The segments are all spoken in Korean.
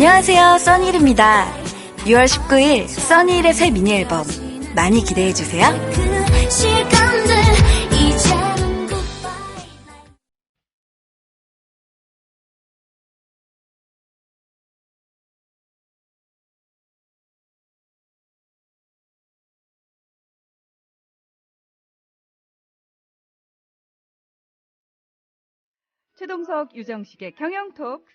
안녕하세요, 써니일입니다. 6월 19일 써니일의 새 미니 앨범 많이 기대해주세요. 최동석, 유정식의 경영톡.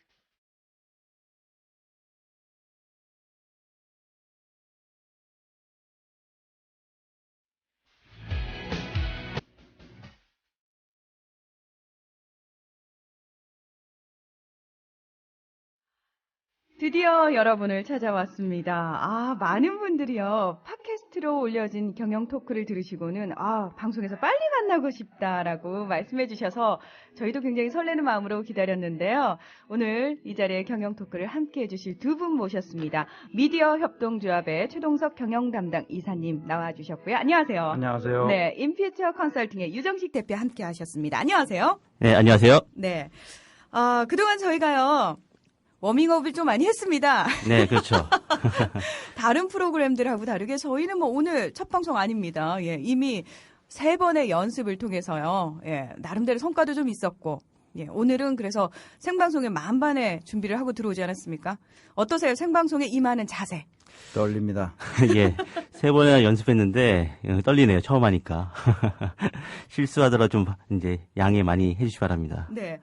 드디어 여러분을 찾아왔습니다. 많은 분들이요, 팟캐스트로 올려진 경영 토크를 들으시고는, 방송에서 빨리 만나고 싶다라고 말씀해 주셔서 저희도 굉장히 설레는 마음으로 기다렸는데요. 오늘 이 자리에 경영 토크를 함께 해주실 두 분 모셨습니다. 미디어 협동조합의 최동석 경영 담당 이사님 나와주셨고요. 안녕하세요. 안녕하세요. 네, 인퓨처 컨설팅의 유정식 대표 함께 하셨습니다. 안녕하세요. 네, 안녕하세요. 네. 그동안 저희가요, 워밍업을 좀 많이 했습니다. 네, 그렇죠. 다른 프로그램들하고 다르게 저희는 오늘 첫 방송 아닙니다. 예, 이미 3번의 연습을 통해서요. 예, 나름대로 성과도 좀 있었고. 예, 오늘은 그래서 생방송에 만반의 준비를 하고 들어오지 않았습니까? 어떠세요? 생방송에 임하는 자세. 떨립니다. 예, 3번이나 연습했는데 떨리네요. 처음 하니까. 실수하더라도 좀 이제 양해 많이 해주시 기 바랍니다. 네.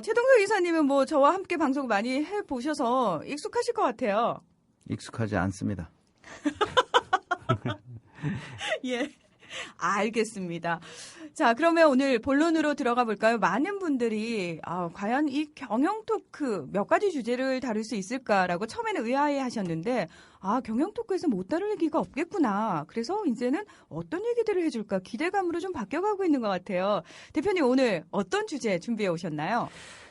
최동석 이사님은 저와 함께 방송 많이 해보셔서 익숙하실 것 같아요. 익숙하지 않습니다. 예. 알겠습니다. 자, 그러면 오늘 본론으로 들어가 볼까요? 많은 분들이 과연 이 경영 토크 몇 가지 주제를 다룰 수 있을까라고 처음에는 의아해 하셨는데 경영 토크에서 못 다룰 얘기가 없겠구나. 그래서 이제는 어떤 얘기들을 해줄까 기대감으로 좀 바뀌어가고 있는 것 같아요. 대표님 오늘 어떤 주제 준비해 오셨나요?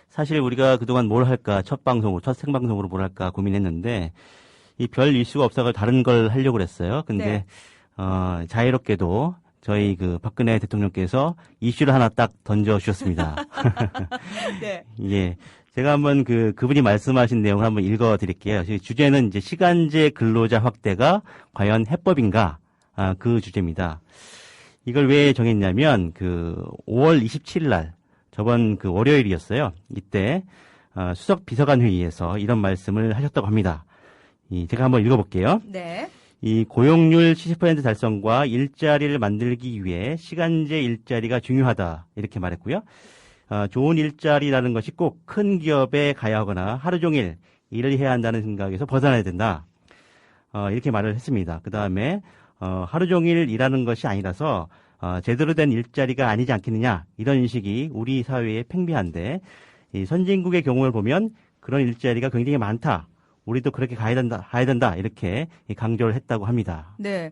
사실 우리가 그동안 뭘 할까 첫 생방송으로 뭘 할까 고민했는데 이 별 이슈가 없어서 다른 걸 하려고 그랬어요. 근데 네. 자유롭게도 저희 박근혜 대통령께서 이슈를 하나 딱 던져 주셨습니다. 네. 예. 제가 한번 그분이 말씀하신 내용을 한번 읽어 드릴게요. 주제는 이제 시간제 근로자 확대가 과연 해법인가? 그 주제입니다. 이걸 왜 정했냐면 5월 27일 날 저번 월요일이었어요. 이때 수석 비서관 회의에서 이런 말씀을 하셨다고 합니다. 제가 한번 읽어 볼게요. 네. 이 고용률 70% 달성과 일자리를 만들기 위해 시간제 일자리가 중요하다 이렇게 말했고요. 좋은 일자리라는 것이 꼭 큰 기업에 가야 하거나 하루 종일 일을 해야 한다는 생각에서 벗어나야 된다. 이렇게 말을 했습니다. 그 다음에 하루 종일 일하는 것이 아니라서 제대로 된 일자리가 아니지 않겠느냐 이런 식이 우리 사회에 팽배한데 이 선진국의 경우를 보면 그런 일자리가 굉장히 많다. 우리도 그렇게 가야 된다 이렇게 강조를 했다고 합니다. 네.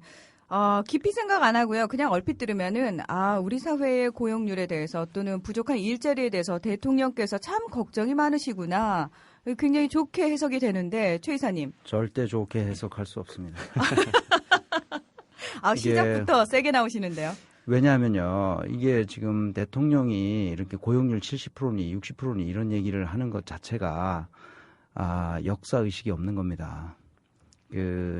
깊이 생각 안 하고요. 그냥 얼핏 들으면은 우리 사회의 고용률에 대해서 또는 부족한 일자리에 대해서 대통령께서 참 걱정이 많으시구나. 굉장히 좋게 해석이 되는데 최 이사님. 절대 좋게 해석할 수 없습니다. 시작부터 세게 나오시는데요. 왜냐하면요. 이게 지금 대통령이 이렇게 고용률 70%니 60%니 이런 얘기를 하는 것 자체가 역사의식이 없는 겁니다.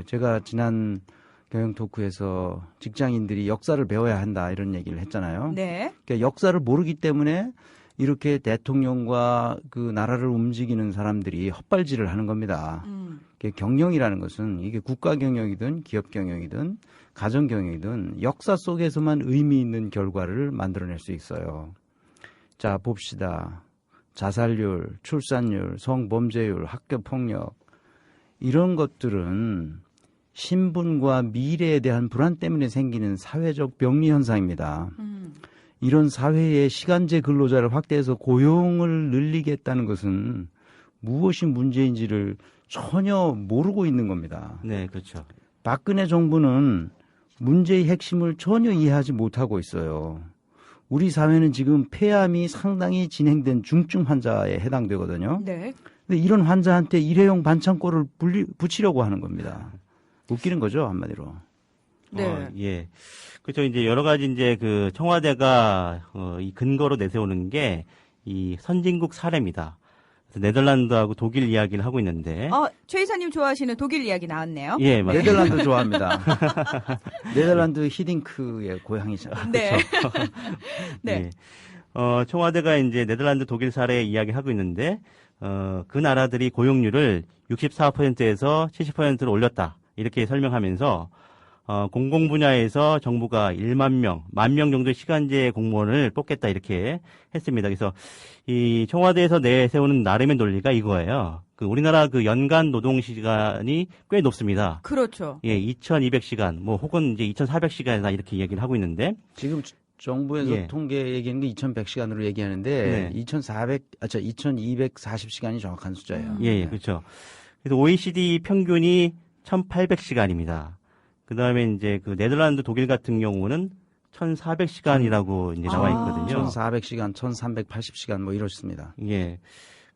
제가 지난 경영 토크에서 직장인들이 역사를 배워야 한다 이런 얘기를 했잖아요. 네. 그러니까 역사를 모르기 때문에 이렇게 대통령과 나라를 움직이는 사람들이 헛발질을 하는 겁니다. 경영이라는 것은 이게 국가 경영이든 기업 경영이든 가정 경영이든 역사 속에서만 의미 있는 결과를 만들어낼 수 있어요. 자, 봅시다. 자살률, 출산율, 성범죄율, 학교폭력 이런 것들은 신분과 미래에 대한 불안 때문에 생기는 사회적 병리 현상입니다. 이런 사회의 시간제 근로자를 확대해서 고용을 늘리겠다는 것은 무엇이 문제인지를 전혀 모르고 있는 겁니다. 네, 그렇죠. 박근혜 정부는 문제의 핵심을 전혀 이해하지 못하고 있어요. 우리 사회는 지금 폐암이 상당히 진행된 중증 환자에 해당되거든요. 네. 근데 이런 환자한테 일회용 반창고를 붙이려고 하는 겁니다. 웃기는 거죠, 한마디로. 네. 예. 그렇죠. 이제 여러 가지 이제 청와대가 이 근거로 내세우는 게 이 선진국 사례입니다. 그래서 네덜란드하고 독일 이야기를 하고 있는데. 최 이사님 좋아하시는 독일 이야기 나왔네요. 예, 맞습니다. 네덜란드 좋아합니다. 네덜란드 히딩크의 고향이잖아요. 네. 네. 예. 청와대가 이제 네덜란드 독일 사례 이야기하고 있는데, 그 나라들이 고용률을 64%에서 70%로 올렸다. 이렇게 설명하면서, 공공 분야에서 정부가 1만 명 정도의 시간제 공무원을 뽑겠다. 이렇게 했습니다. 그래서 이 청와대에서 내세우는 나름의 논리가 이거예요. 우리나라 연간 노동 시간이 꽤 높습니다. 그렇죠. 예, 2,200시간, 혹은 이제 2,400시간이나 이렇게 얘기를 하고 있는데. 지금 정부에서 예. 통계 얘기하는 게 2,100시간으로 얘기하는데, 네. 2,240시간이 정확한 숫자예요. 예, 그렇죠. 그래서 OECD 평균이 1,800시간입니다. 그 다음에 이제 네덜란드, 독일 같은 경우는 1,400시간이라고 이제 나와 있거든요. 1,400시간, 1,380시간 뭐 이렇습니다. 예.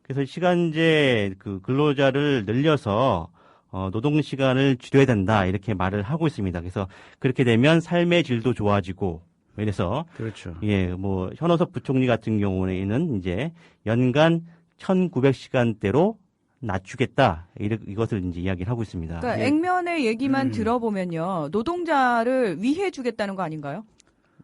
그래서 시간제 근로자를 늘려서 노동 시간을 줄여야 된다 이렇게 말을 하고 있습니다. 그래서 그렇게 되면 삶의 질도 좋아지고 이래서 그렇죠. 예, 현호섭 부총리 같은 경우에는 이제 연간 1,900시간대로 낮추겠다 이것을 이제 이야기를 하고 있습니다. 그러니까 예. 액면의 얘기만 들어보면요, 노동자를 위해 주겠다는 거 아닌가요?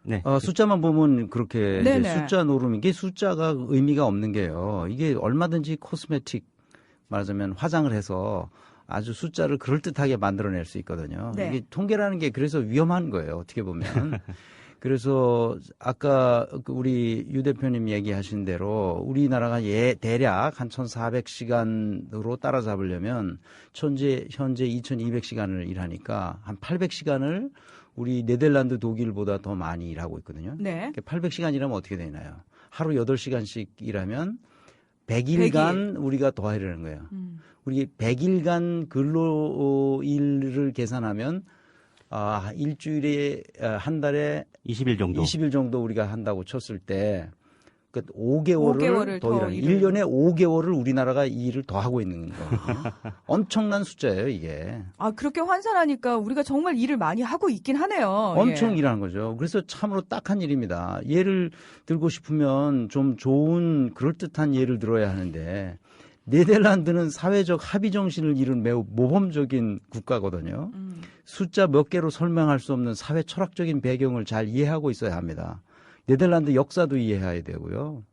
네. 숫자만 보면 그렇게 이제 네네. 숫자 노름, 이게 숫자가 의미가 없는 게요. 이게 얼마든지 코스메틱, 말하자면 화장을 해서 아주 숫자를 그럴듯하게 만들어낼 수 있거든요. 네. 이게 통계라는 게 그래서 위험한 거예요. 어떻게 보면. 그래서 아까 우리 유 대표님 얘기하신 대로 우리나라가 대략 한 1,400시간으로 따라잡으려면 현재 2,200시간을 일하니까 한 800시간을 우리 네덜란드, 독일보다 더 많이 일하고 있거든요. 네. 800시간이라면 어떻게 되나요? 하루 8시간씩 일하면 100일간 우리가 더 하려는 거예요. 우리 100일간 근로일을 계산하면 일주일에 한 달에 20일 정도. 20일 정도 우리가 한다고 쳤을 때, 그 5개월을 더 일하는, 일을. 1년에 5개월을 우리나라가 이 일을 더 하고 있는 거거든요. 엄청난 숫자예요, 이게. 그렇게 환산하니까 우리가 정말 일을 많이 하고 있긴 하네요. 엄청 예. 일하는 거죠. 그래서 참으로 딱한 일입니다. 예를 들고 싶으면 좀 좋은 그럴듯한 예를 들어야 하는데, 네덜란드는 사회적 합의 정신을 이룬 매우 모범적인 국가거든요. 숫자 몇 개로 설명할 수 없는 사회 철학적인 배경을 잘 이해하고 있어야 합니다. 네덜란드 역사도 이해해야 되고요.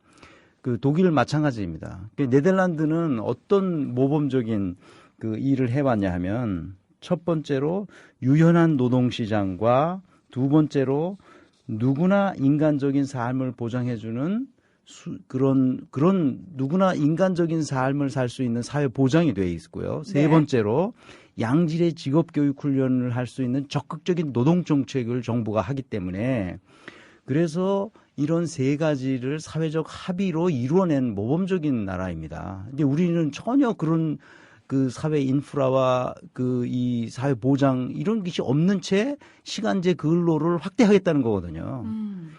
독일 마찬가지입니다. 네덜란드는 어떤 모범적인 일을 해왔냐 하면, 첫 번째로 유연한 노동시장과 두 번째로 누구나 인간적인 삶을 보장해주는 그런 누구나 인간적인 삶을 살 수 있는 사회 보장이 돼 있고요. 세 네. 번째로 양질의 직업 교육 훈련을 할 수 있는 적극적인 노동 정책을 정부가 하기 때문에, 그래서 이런 세 가지를 사회적 합의로 이루어낸 모범적인 나라입니다. 근데 우리는 전혀 그런 사회 인프라와 이 사회 보장 이런 것이 없는 채 시간제 근로를 확대하겠다는 거거든요.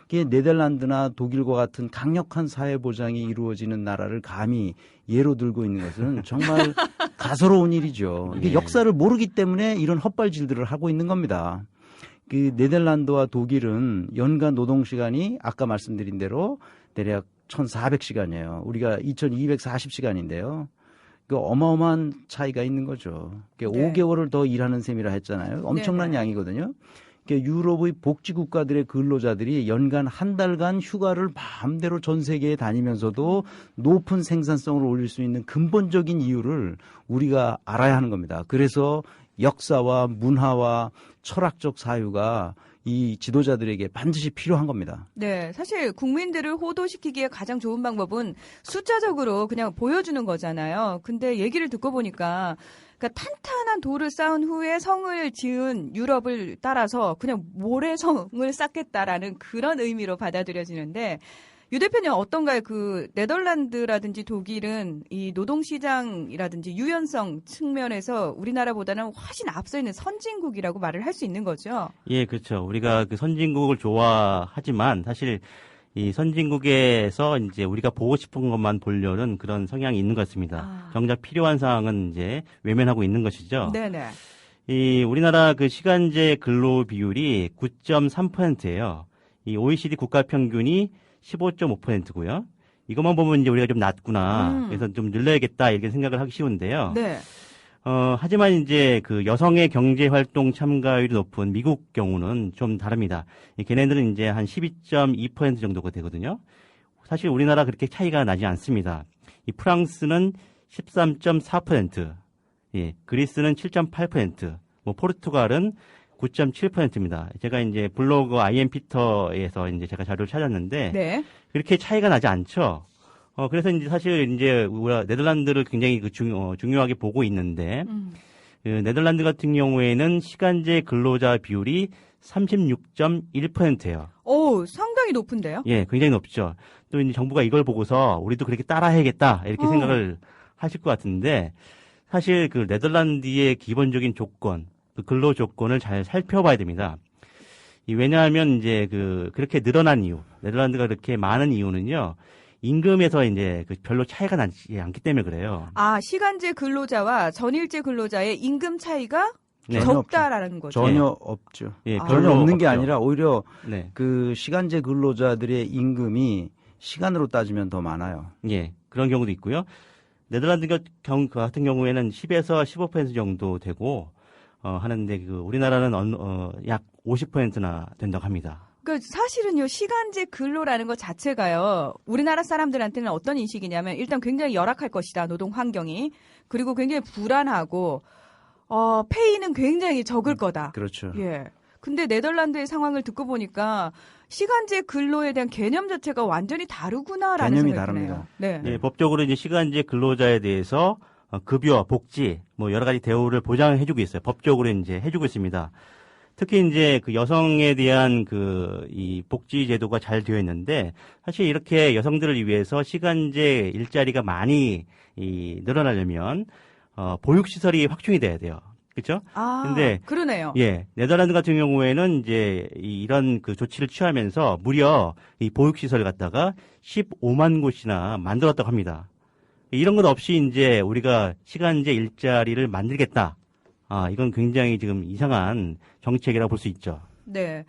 그게 네덜란드나 독일과 같은 강력한 사회 보장이 이루어지는 나라를 감히 예로 들고 있는 것은 정말 가소로운 일이죠. 이게 역사를 모르기 때문에 이런 헛발질들을 하고 있는 겁니다. 네덜란드와 독일은 연간 노동 시간이 아까 말씀드린 대로 대략 1,400시간이에요. 우리가 2,240시간인데요. 어마어마한 차이가 있는 거죠. 네. 5개월을 더 일하는 셈이라 했잖아요. 엄청난 네네. 양이거든요. 유럽의 복지국가들의 근로자들이 연간 한 달간 휴가를 마음대로 전 세계에 다니면서도 높은 생산성을 올릴 수 있는 근본적인 이유를 우리가 알아야 하는 겁니다. 그래서 역사와 문화와 철학적 사유가 이 지도자들에게 반드시 필요한 겁니다. 네, 사실 국민들을 호도시키기에 가장 좋은 방법은 숫자적으로 그냥 보여주는 거잖아요. 근데 얘기를 듣고 보니까 탄탄한 돌을 쌓은 후에 성을 지은 유럽을 따라서 그냥 모래성을 쌓겠다라는 그런 의미로 받아들여지는데, 유 대표님 어떤가요? 네덜란드라든지 독일은 이 노동시장이라든지 유연성 측면에서 우리나라보다는 훨씬 앞서 있는 선진국이라고 말을 할 수 있는 거죠? 예, 그렇죠. 우리가 선진국을 좋아하지만 사실 이 선진국에서 이제 우리가 보고 싶은 것만 보려는 그런 성향이 있는 것 같습니다. 정작 필요한 사항은 이제 외면하고 있는 것이죠. 네네. 이 우리나라 시간제 근로 비율이 9.3%예요. 이 OECD 국가 평균이 15.5%고요. 이것만 보면 이제 우리가 좀 낮구나. 그래서 좀 늘려야겠다 이렇게 생각을 하기 쉬운데요. 네. 하지만 이제 그 여성의 경제 활동 참가율이 높은 미국 경우는 좀 다릅니다. 걔네들은 이제 한 12.2% 정도가 되거든요. 사실 우리나라 그렇게 차이가 나지 않습니다. 이 프랑스는 13.4%, 예, 그리스는 7.8%, 뭐 포르투갈은 9.7%입니다. 제가 이제 블로그 IM피터에서 이제 제가 자료를 찾았는데 네. 그렇게 차이가 나지 않죠. 그래서 이제 사실 이제 우리가 네덜란드를 굉장히 중요하게 보고 있는데 그 네덜란드 같은 경우에는 시간제 근로자 비율이 36.1%예요. 오, 상당히 높은데요? 예, 굉장히 높죠. 또 이제 정부가 이걸 보고서 우리도 그렇게 따라해야겠다 이렇게 생각을 하실 것 같은데 사실 그 네덜란드의 기본적인 조건, 그 근로 조건을 잘 살펴봐야 됩니다. 왜냐하면 이제 그렇게 늘어난 이유, 네덜란드가 그렇게 많은 이유는요. 임금에서 이제 별로 차이가 나지 않기 때문에 그래요. 아, 시간제 근로자와 전일제 근로자의 임금 차이가 네. 적다라는 거죠. 전혀 없죠. 예, 전혀 없는 게 없죠. 아니라 오히려 네. 그 시간제 근로자들의 임금이 시간으로 따지면 더 많아요. 예, 그런 경우도 있고요. 네덜란드 같은 경우에는 10에서 15% 정도 되고, 하는데, 우리나라는, 약 50%나 된다고 합니다. 그 사실은요, 시간제 근로라는 것 자체가요, 우리나라 사람들한테는 어떤 인식이냐면, 일단 굉장히 열악할 것이다, 노동 환경이. 그리고 굉장히 불안하고, 페이는 굉장히 적을 거다. 그렇죠. 예. 근데 네덜란드의 상황을 듣고 보니까 시간제 근로에 대한 개념 자체가 완전히 다르구나라는 개념이 생각이 드네요. 다릅니다. 네. 예, 법적으로 이제 시간제 근로자에 대해서 급여, 복지, 뭐 여러 가지 대우를 보장해주고 있어요. 법적으로 이제 해주고 있습니다. 특히 이제 그 여성에 대한 이 복지 제도가 잘 되어 있는데 사실 이렇게 여성들을 위해서 시간제 일자리가 많이 늘어나려면 보육시설이 확충이 돼야 돼요. 그렇죠? 아, 근데 그러네요. 예, 네덜란드 같은 경우에는 이제 이런 조치를 취하면서 무려 이 보육시설을 갖다가 15만 곳이나 만들었다고 합니다. 이런 것 없이 이제 우리가 시간제 일자리를 만들겠다. 이건 굉장히 지금 이상한 정책이라고 볼 수 있죠. 네.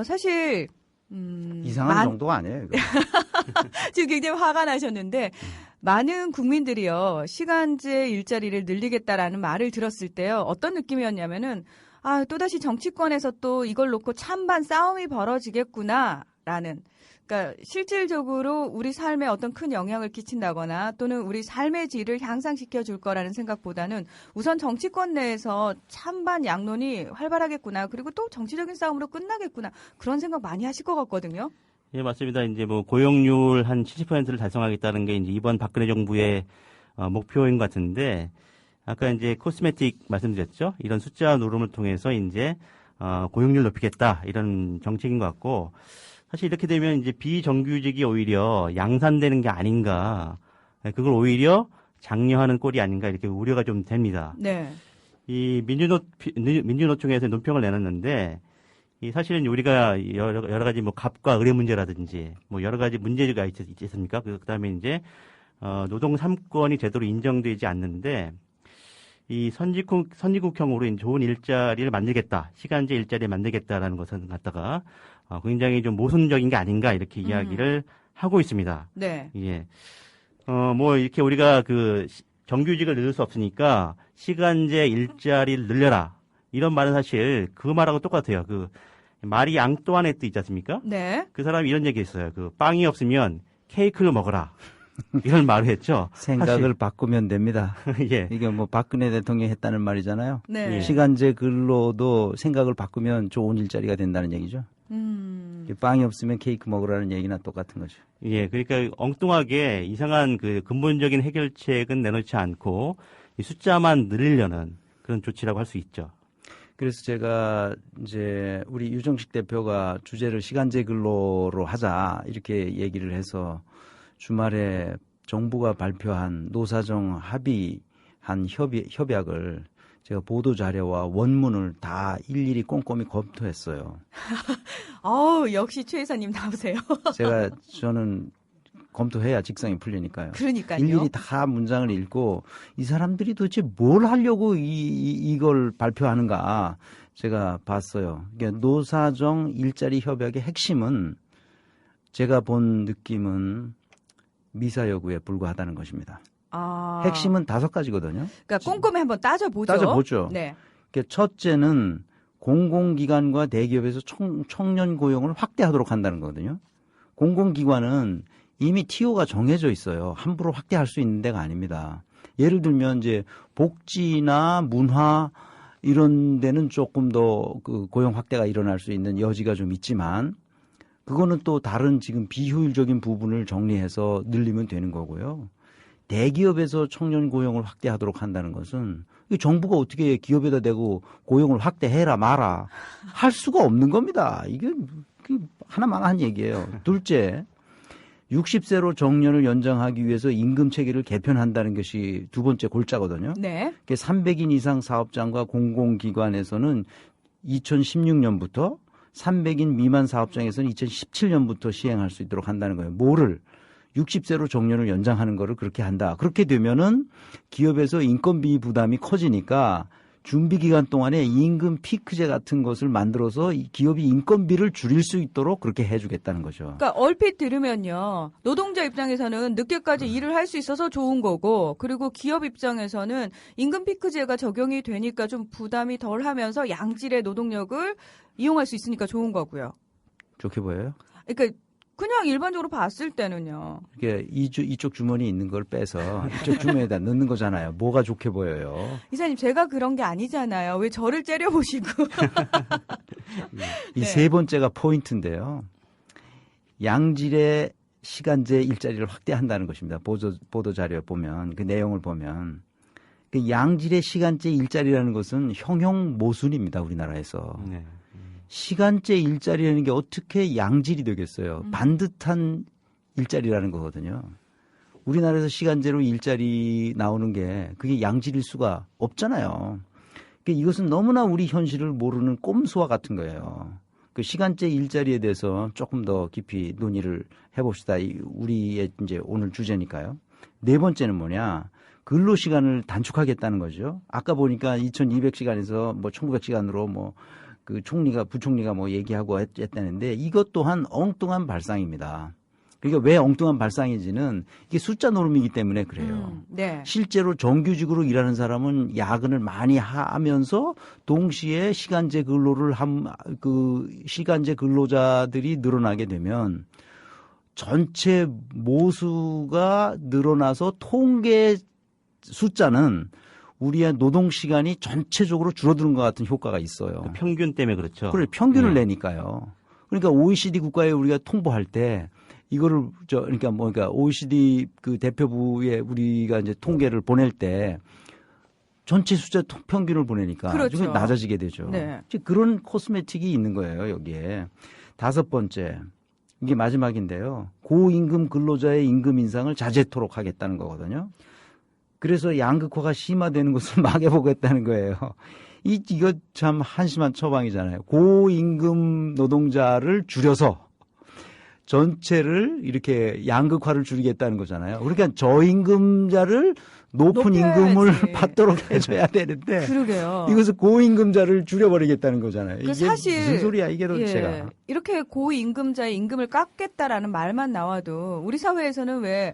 사실, 이상한 정도가 아니에요. 이거. 지금 굉장히 화가 나셨는데, 많은 국민들이요, 시간제 일자리를 늘리겠다라는 말을 들었을 때요, 어떤 느낌이었냐면은, 또다시 정치권에서 또 이걸 놓고 찬반 싸움이 벌어지겠구나라는, 그러니까 실질적으로 우리 삶에 어떤 큰 영향을 끼친다거나 또는 우리 삶의 질을 향상시켜 줄 거라는 생각보다는 우선 정치권 내에서 찬반 양론이 활발하겠구나. 그리고 또 정치적인 싸움으로 끝나겠구나. 그런 생각 많이 하실 것 같거든요. 예, 맞습니다. 이제 뭐 고용률 한 70%를 달성하겠다는 게 이제 이번 박근혜 정부의 목표인 것 같은데 아까 이제 코스메틱 말씀드렸죠. 이런 숫자 노름을 통해서 이제 고용률 높이겠다 이런 정책인 것 같고 사실 이렇게 되면 이제 비정규직이 오히려 양산되는 게 아닌가, 그걸 오히려 장려하는 꼴이 아닌가 이렇게 우려가 좀 됩니다. 네. 이 민주노총에서 논평을 내놨는데, 이 사실은 우리가 여러 가지 뭐 갑과 을의 문제라든지 뭐 여러 가지 문제가 있지 않습니까? 그다음에 이제 노동 3권이 제대로 인정되지 않는데 이 선진국형으로 좋은 일자리를 만들겠다, 시간제 일자리를 만들겠다라는 것은 갖다가 굉장히 좀 모순적인 게 아닌가 이렇게 이야기를 하고 있습니다. 네. 예. 뭐 이렇게 우리가 정규직을 늘릴 수 없으니까 시간제 일자리를 늘려라. 이런 말은 사실 그 말하고 똑같아요. 마리 앙뚜아네트 있지 않습니까? 네. 그 사람이 이런 얘기 했어요. 빵이 없으면 케이크를 먹어라. 이런 말을 했죠. 생각을 바꾸면 됩니다. 예. 이게 뭐 박근혜 대통령이 했다는 말이잖아요. 네. 시간제 근로도 생각을 바꾸면 좋은 일자리가 된다는 얘기죠. 빵이 없으면 케이크 먹으라는 얘기나 똑같은 거죠. 예, 그러니까 엉뚱하게 이상한 근본적인 해결책은 내놓지 않고 이 숫자만 늘리려는 그런 조치라고 할 수 있죠. 그래서 제가 이제 우리 유정식 대표가 주제를 시간제 근로로 하자 이렇게 얘기를 해서 주말에 정부가 발표한 노사정 합의한 협약을 제가 보도 자료와 원문을 다 일일이 꼼꼼히 검토했어요. 역시 최 이사님 나오세요. 저는 검토해야 직성이 풀리니까요. 그러니까요. 일일이 다 문장을 읽고 이 사람들이 도대체 뭘 하려고 이걸 발표하는가 제가 봤어요. 그러니까 노사정 일자리 협약의 핵심은 제가 본 느낌은 미사여구에 불과하다는 것입니다. 아. 핵심은 5가지거든요. 그러니까 꼼꼼히 한번 따져보죠. 따져보죠. 네. 첫째는 공공기관과 대기업에서 청년 고용을 확대하도록 한다는 거거든요. 공공기관은 이미 TO가 정해져 있어요. 함부로 확대할 수 있는 데가 아닙니다. 예를 들면 이제 복지나 문화 이런 데는 조금 더 그 고용 확대가 일어날 수 있는 여지가 좀 있지만 그거는 또 다른 지금 비효율적인 부분을 정리해서 늘리면 되는 거고요. 대기업에서 청년 고용을 확대하도록 한다는 것은 정부가 어떻게 기업에다 대고 고용을 확대해라 마라 할 수가 없는 겁니다. 이게 하나만한 얘기예요. 둘째, 60세로 정년을 연장하기 위해서 임금 체계를 개편한다는 것이 두 번째 골자거든요. 네. 300인 이상 사업장과 공공기관에서는 2016년부터 300인 미만 사업장에서는 2017년부터 시행할 수 있도록 한다는 거예요. 뭐를? 60세로 정년을 연장하는 거를 그렇게 한다. 그렇게 되면은 기업에서 인건비 부담이 커지니까 준비 기간 동안에 임금 피크제 같은 것을 만들어서 이 기업이 인건비를 줄일 수 있도록 그렇게 해주겠다는 거죠. 그러니까 얼핏 들으면요. 노동자 입장에서는 늦게까지 일을 할 수 있어서 좋은 거고 그리고 기업 입장에서는 임금 피크제가 적용이 되니까 좀 부담이 덜 하면서 양질의 노동력을 이용할 수 있으니까 좋은 거고요. 좋게 보여요? 그러니까 그냥 일반적으로 봤을 때는요. 이게 이쪽 주머니에 있는 걸 빼서 이쪽 주머니에다 넣는 거잖아요. 뭐가 좋게 보여요? 이사님 제가 그런 게 아니잖아요. 왜 저를 째려보시고. 이 세 번째가 포인트인데요. 양질의 시간제 일자리를 확대한다는 것입니다. 보도 자료에 보면 그 내용을 보면 그 양질의 시간제 일자리라는 것은 형용 모순입니다. 우리나라에서. 네. 시간제 일자리라는 게 어떻게 양질이 되겠어요? 반듯한 일자리라는 거거든요. 우리나라에서 시간제로 일자리 나오는 게 그게 양질일 수가 없잖아요. 그러니까 이것은 너무나 우리 현실을 모르는 꼼수와 같은 거예요. 그 시간제 일자리에 대해서 조금 더 깊이 논의를 해봅시다. 우리의 이제 오늘 주제니까요. 네 번째는 뭐냐? 근로 시간을 단축하겠다는 거죠. 아까 보니까 2200시간에서 뭐 1900시간으로 뭐 그 총리가 부총리가 뭐 얘기하고 했다는데 이것 또한 엉뚱한 발상입니다. 그러니까 왜 엉뚱한 발상인지는 이게 숫자 노름이기 때문에 그래요. 네. 실제로 정규직으로 일하는 사람은 야근을 많이 하면서 동시에 시간제 근로를 시간제 근로자들이 늘어나게 되면 전체 모수가 늘어나서 통계 숫자는 우리의 노동 시간이 전체적으로 줄어드는 것 같은 효과가 있어요. 그 평균 때문에 그렇죠. 그래, 평균을 내니까요. 그러니까 OECD 국가에 우리가 통보할 때 이거를 그러니까 OECD 그 대표부에 우리가 이제 통계를 보낼 때 전체 숫자 평균을 보내니까 그렇죠. 낮아지게 되죠. 네. 그런 코스메틱이 있는 거예요, 여기에. 다섯 번째. 이게 마지막인데요. 고임금 근로자의 임금 인상을 자제토록 하겠다는 거거든요. 그래서 양극화가 심화되는 것을 막아보겠다는 거예요. 이거 참 한심한 처방이잖아요. 고임금 노동자를 줄여서 전체를 이렇게 양극화를 줄이겠다는 거잖아요. 그러니까 저임금자를 높은 높여야지. 임금을 받도록 해줘야 되는데 그러게요. 이것을 고임금자를 줄여버리겠다는 거잖아요. 이게 사실 무슨 소리야 이게 도대체가. 이렇게 고임금자의 임금을 깎겠다라는 말만 나와도 우리 사회에서는 왜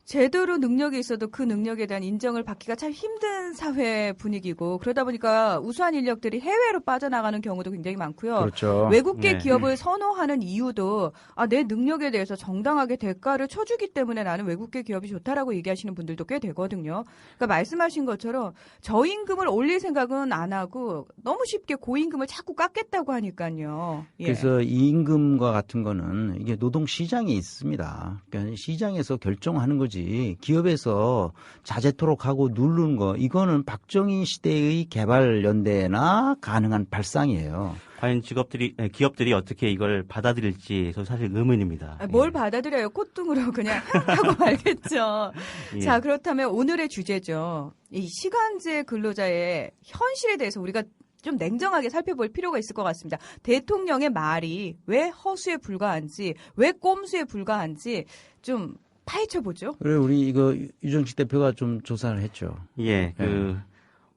제대로 능력이 있어도 그 능력에 대한 인정을 받기가 참 힘든 사회 분위기고 그러다 보니까 우수한 인력들이 해외로 빠져나가는 경우도 굉장히 많고요. 그렇죠. 외국계 네. 기업을 선호하는 이유도 내 능력에 대해서 정당하게 대가를 쳐주기 때문에 나는 외국계 기업이 좋다라고 얘기하시는 분들도 꽤 되거든요. 그러니까 말씀하신 것처럼 저임금을 올릴 생각은 안 하고 너무 쉽게 고임금을 자꾸 깎겠다고 하니까요. 예. 그래서 이 임금과 같은 거는 이게 노동 시장에 있습니다. 그러니까 시장에서 결정하는 거지. 기업에서 자제토록 하고 누르는 거 이거는 박정희 시대의 개발연대나 가능한 발상이에요. 과연 기업들이 어떻게 이걸 받아들일지 사실 의문입니다. 뭘 예. 받아들여요? 콧등으로 그냥 하고 말겠죠. 예. 자, 그렇다면 오늘의 주제죠. 이 시간제 근로자의 현실에 대해서 우리가 좀 냉정하게 살펴볼 필요가 있을 것 같습니다. 대통령의 말이 왜 허수에 불과한지, 왜 꼼수에 불과한지 좀 파헤쳐 보죠. 그래 우리 이거 유정식 대표가 좀 조사를 했죠. 예,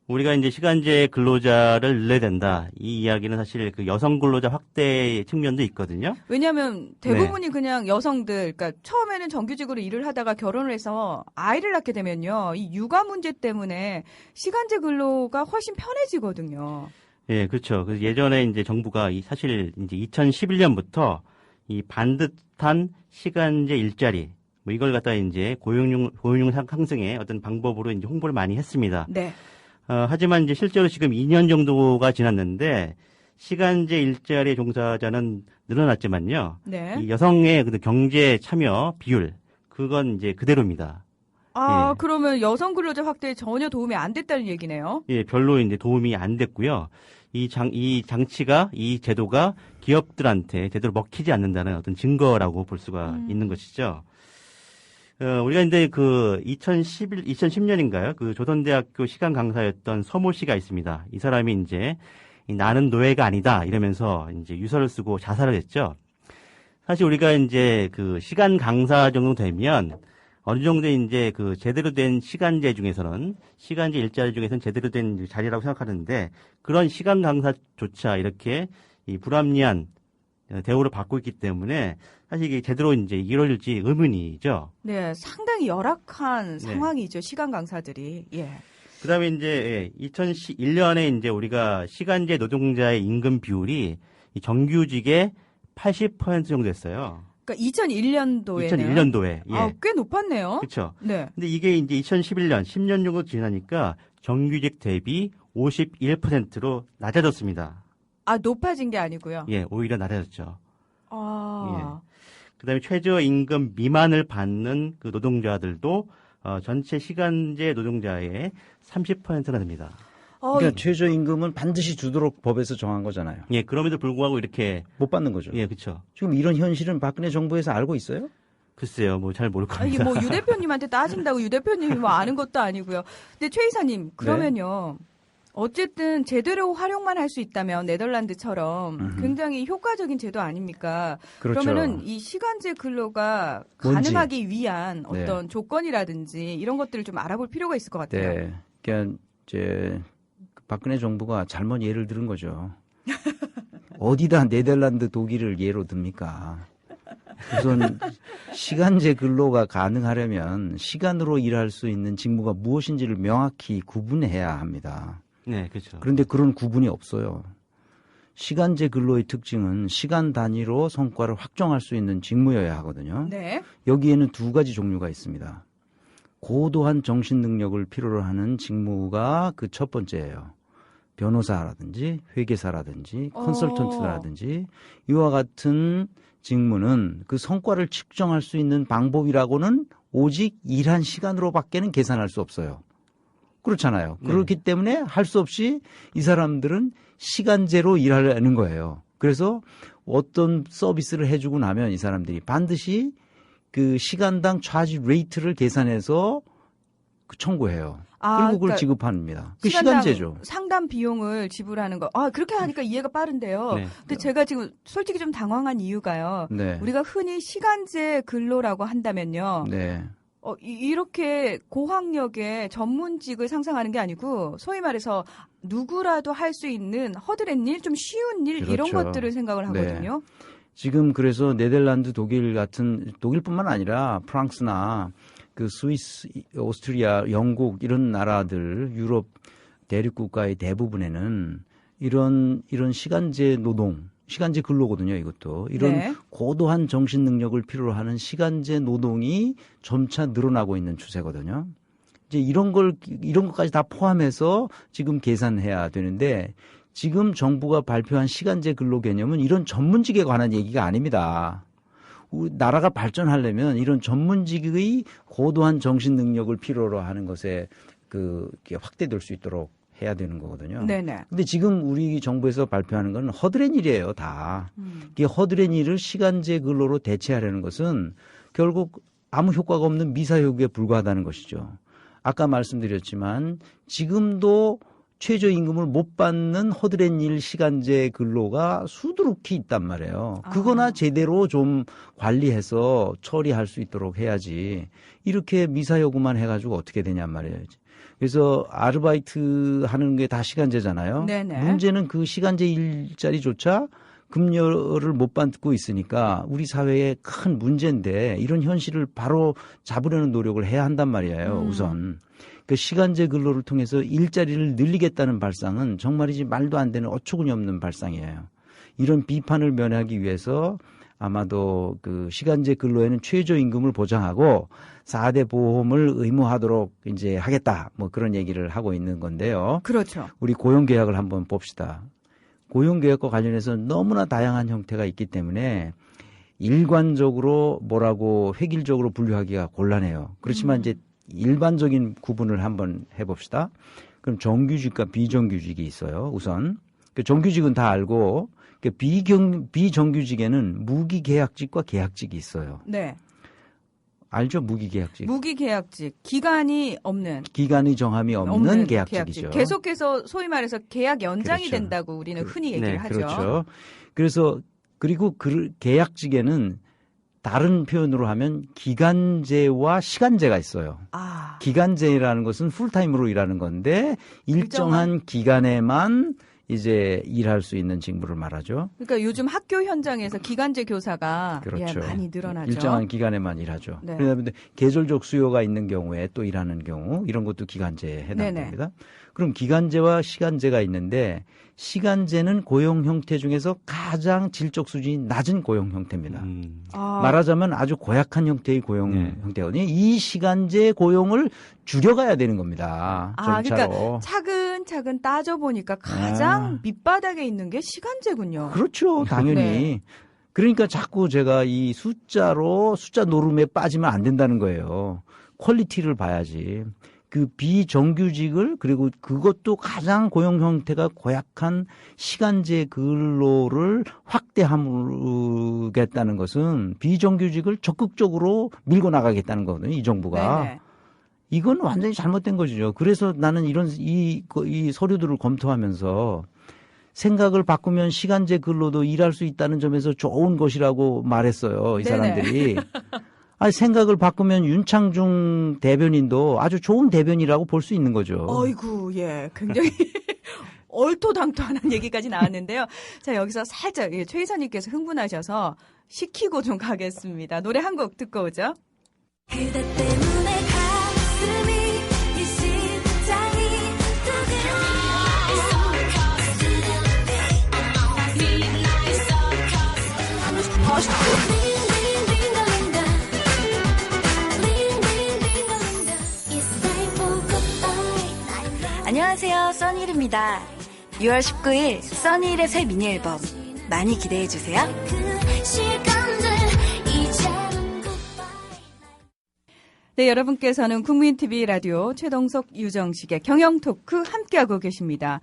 우리가 이제 시간제 근로자를 늘려야 된다. 이 이야기는 사실 그 여성 근로자 확대 측면도 있거든요. 왜냐하면 대부분이 그냥 여성들, 그러니까 처음에는 정규직으로 일을 하다가 결혼을 해서 아이를 낳게 되면요, 이 육아 문제 때문에 시간제 근로가 훨씬 편해지거든요. 예, 그렇죠. 그래서 예전에 이제 정부가 사실 이제 2011년부터 이 반듯한 시간제 일자리, 뭐 이걸 갖다 이제 고용률 상승의 어떤 방법으로 이제 홍보를 많이 했습니다. 네. 하지만 이제 실제로 지금 2년 정도가 지났는데 시간제 일자리 종사자는 늘어났지만요. 네. 이 여성의 그 경제 참여 비율, 그건 이제 그대로입니다. 아, 예. 그러면 여성 근로자 확대에 전혀 도움이 안 됐다는 얘기네요. 예, 별로 이제 도움이 안 됐고요. 이 장치가, 이 제도가 기업들한테 제대로 먹히지 않는다는 어떤 증거라고 볼 수가 있는 것이죠. 우리가 이제 그 2010년인가요? 그 조선대학교 시간 강사였던 서모 씨가 있습니다. 이 사람이 이제 나는 노예가 아니다 이러면서 이제 유서를 쓰고 자살을 했죠. 사실 우리가 이제 그 시간 강사 정도 되면 어느 정도 이제 그 제대로 된 시간제 중에서는 시간제 일자리 중에서는 제대로 된 자리라고 생각하는데 그런 시간 강사조차 이렇게 이 불합리한 대우를 받고 있기 때문에 사실 이게 제대로 이제 이루어질지 의문이죠. 네, 상당히 열악한 네. 상황이죠, 시간 강사들이. 예. 그다음에 이제 2001년에 이제 우리가 시간제 노동자의 임금 비율이 이 정규직의 80% 정도 됐어요. 그러니까 2001년도에는 2001년도에. 예. 아, 꽤 높았네요. 그렇죠. 네. 근데 이게 이제 2011년, 10년 정도 지나니까 정규직 대비 51%로 낮아졌습니다. 아, 높아진 게 아니고요. 예, 오히려 낮아졌죠. 아. 그다음에 최저임금 미만을 받는 그 노동자들도 전체 시간제 노동자의 30%나 됩니다. 그러니까 최저임금은 반드시 주도록 법에서 정한 거잖아요. 예, 그럼에도 불구하고 이렇게 못 받는 거죠. 예, 그렇죠. 지금 이런 현실은 박근혜 정부에서 알고 있어요? 글쎄요, 뭐 잘 모를 이게 겁니다. 뭐 유 대표님한테 따진다고 유 대표님이 뭐 아는 것도 아니고요. 근데 최 이사님, 그러면요. 어쨌든 제대로 활용만 할 수 있다면 네덜란드처럼 굉장히 효과적인 제도 아닙니까? 그렇죠. 그러면은 이 시간제 근로가 뭔지. 가능하기 위한 네. 어떤 조건이라든지 이런 것들을 좀 알아볼 필요가 있을 것 같아요. 네. 그러니까 이제 박근혜 정부가 잘못 예를 들은 거죠. 어디다 네덜란드, 독일을 예로 듭니까? 우선 시간제 근로가 가능하려면 시간으로 일할 수 있는 직무가 무엇인지를 명확히 구분해야 합니다. 네, 그렇죠. 그런데 그런 구분이 없어요. 시간제 근로의 특징은 시간 단위로 성과를 확정할 수 있는 직무여야 하거든요. 네. 여기에는 두 가지 종류가 있습니다. 고도한 정신 능력을 필요로 하는 직무가 그 첫 번째예요. 변호사라든지 회계사라든지 컨설턴트라든지 이와 같은 직무는 그 성과를 측정할 수 있는 방법이라고는 오직 일한 시간으로밖에는 계산할 수 없어요. 그렇잖아요. 네. 그렇기 때문에 할 수 없이 이 사람들은 시간제로 일하려는 거예요. 그래서 어떤 서비스를 해주고 나면 이 사람들이 반드시 그 시간당 차지 레이트를 계산해서 청구해요. 그리고 그걸 그러니까 지급합니다. 그 시간당 시간제죠. 상담 비용을 지불하는 거. 아, 그렇게 하니까 이해가 빠른데요. 네. 근데 제가 지금 솔직히 좀 당황한 이유가요. 네. 우리가 흔히 시간제 근로라고 한다면요. 네. 이렇게 고학력의 전문직을 상상하는 게 아니고 소위 말해서 누구라도 할 수 있는 허드렛일, 좀 쉬운 일 이런 그렇죠. 것들을 생각을 하거든요. 지금 그래서 네덜란드, 독일 같은 독일뿐만 아니라 프랑스나 그 스위스, 오스트리아, 영국 이런 나라들 유럽 대륙 국가의 대부분에는 이런 시간제 노동, 시간제 근로거든요, 이것도. 이런 네. 고도한 정신 능력을 필요로 하는 시간제 노동이 점차 늘어나고 있는 추세거든요. 이제 이런 것까지 다 포함해서 지금 계산해야 되는데 지금 정부가 발표한 시간제 근로 개념은 이런 전문직에 관한 얘기가 아닙니다. 우리 나라가 발전하려면 이런 전문직의 고도한 정신 능력을 필요로 하는 것에 확대될 수 있도록 해야 되는 거거든요. 네네. 근데 지금 우리 정부에서 발표하는 건 허드렛일이에요, 다. 이게 허드렛일을 시간제 근로로 대체하려는 것은 결국 아무 효과가 없는 미사효과에 불과하다는 것이죠. 아까 말씀드렸지만 지금도 최저임금을 못 받는 허드렛 일 시간제 근로가 수두룩히 있단 말이에요. 그거나 제대로 좀 관리해서 처리할 수 있도록 해야지. 이렇게 미사여구만 해가지고 어떻게 되냔 말이에요. 그래서 아르바이트 하는 게 다 시간제잖아요. 네네. 문제는 그 시간제 일자리조차 급여를 못 받고 있으니까 우리 사회의 큰 문제인데 이런 현실을 바로 잡으려는 노력을 해야 한단 말이에요. 우선. 그 시간제 근로를 통해서 일자리를 늘리겠다는 발상은 정말이지 말도 안 되는 어처구니 없는 발상이에요. 이런 비판을 면하기 위해서 아마도 그 시간제 근로에는 최저임금을 보장하고 4대 보험을 의무하도록 이제 하겠다. 뭐 그런 얘기를 하고 있는 건데요. 그렇죠. 우리 고용계약을 한번 봅시다. 고용계약과 관련해서 너무나 다양한 형태가 있기 때문에 일관적으로 뭐라고 획일적으로 분류하기가 곤란해요. 그렇지만 이제 일반적인 구분을 한번 해봅시다. 그럼 정규직과 비정규직이 있어요. 우선 그 정규직은 다 알고 그 비정규직에는 무기계약직과 계약직이 있어요. 네. 알죠? 무기계약직. 무기계약직. 기간이 없는. 기간이 정함이 없는 계약직이죠. 계속해서 소위 말해서 계약 연장이 그렇죠. 된다고 우리는 흔히 얘기를 네, 하죠. 그렇죠. 그래서 그리고 그 계약직에는 다른 표현으로 하면 기간제와 시간제가 있어요. 아. 기간제라는 것은 풀타임으로 일하는 건데 일정한 기간에만 이제 일할 수 있는 직무를 말하죠. 그러니까 요즘 학교 현장에서 기간제 교사가 그렇죠. 예, 많이 늘어나죠. 일정한 기간에만 일하죠. 네. 그런데 계절적 수요가 있는 경우에 또 일하는 경우 이런 것도 기간제에 해당됩니다. 그럼 기간제와 시간제가 있는데 시간제는 고용 형태 중에서 가장 질적 수준이 낮은 고용 형태입니다. 아. 말하자면 아주 고약한 형태의 고용 형태거든요. 이 시간제 고용을 줄여가야 되는 겁니다. 아, 절차로. 그러니까 차근차근 따져보니까 가장 밑바닥에 있는 게 시간제군요. 그렇죠. 당연히. 네. 그러니까 자꾸 제가 이 숫자 노름에 빠지면 안 된다는 거예요. 퀄리티를 봐야지. 그 비정규직을 그리고 그것도 가장 고용 형태가 고약한 시간제 근로를 확대하겠다는 것은 비정규직을 적극적으로 밀고 나가겠다는 거거든요. 이 정부가. 네네. 이건 완전히 잘못된 것이죠. 그래서 나는 이런 이 서류들을 검토하면서 생각을 바꾸면 시간제 근로도 일할 수 있다는 점에서 좋은 것이라고 말했어요. 이 사람들이. 아니, 생각을 바꾸면 윤창중 대변인도 아주 좋은 대변이라고 볼 수 있는 거죠. 어이구, 예. 굉장히 얼토당토하는 얘기까지 나왔는데요. 자, 여기서 살짝 최 이사님께서 흥분하셔서 시키고 좀 가겠습니다. 노래 한 곡 듣고 오죠. 그대 때문에 가슴이 이 심장이 안녕하세요, 써니일입니다. 6월 19일 써니일의 새 미니 앨범 많이 기대해 주세요. 그 시간들 이제는 goodbye. 네, 여러분께서는 국민TV 라디오 최동석 유정식의 경영토크 함께하고 계십니다.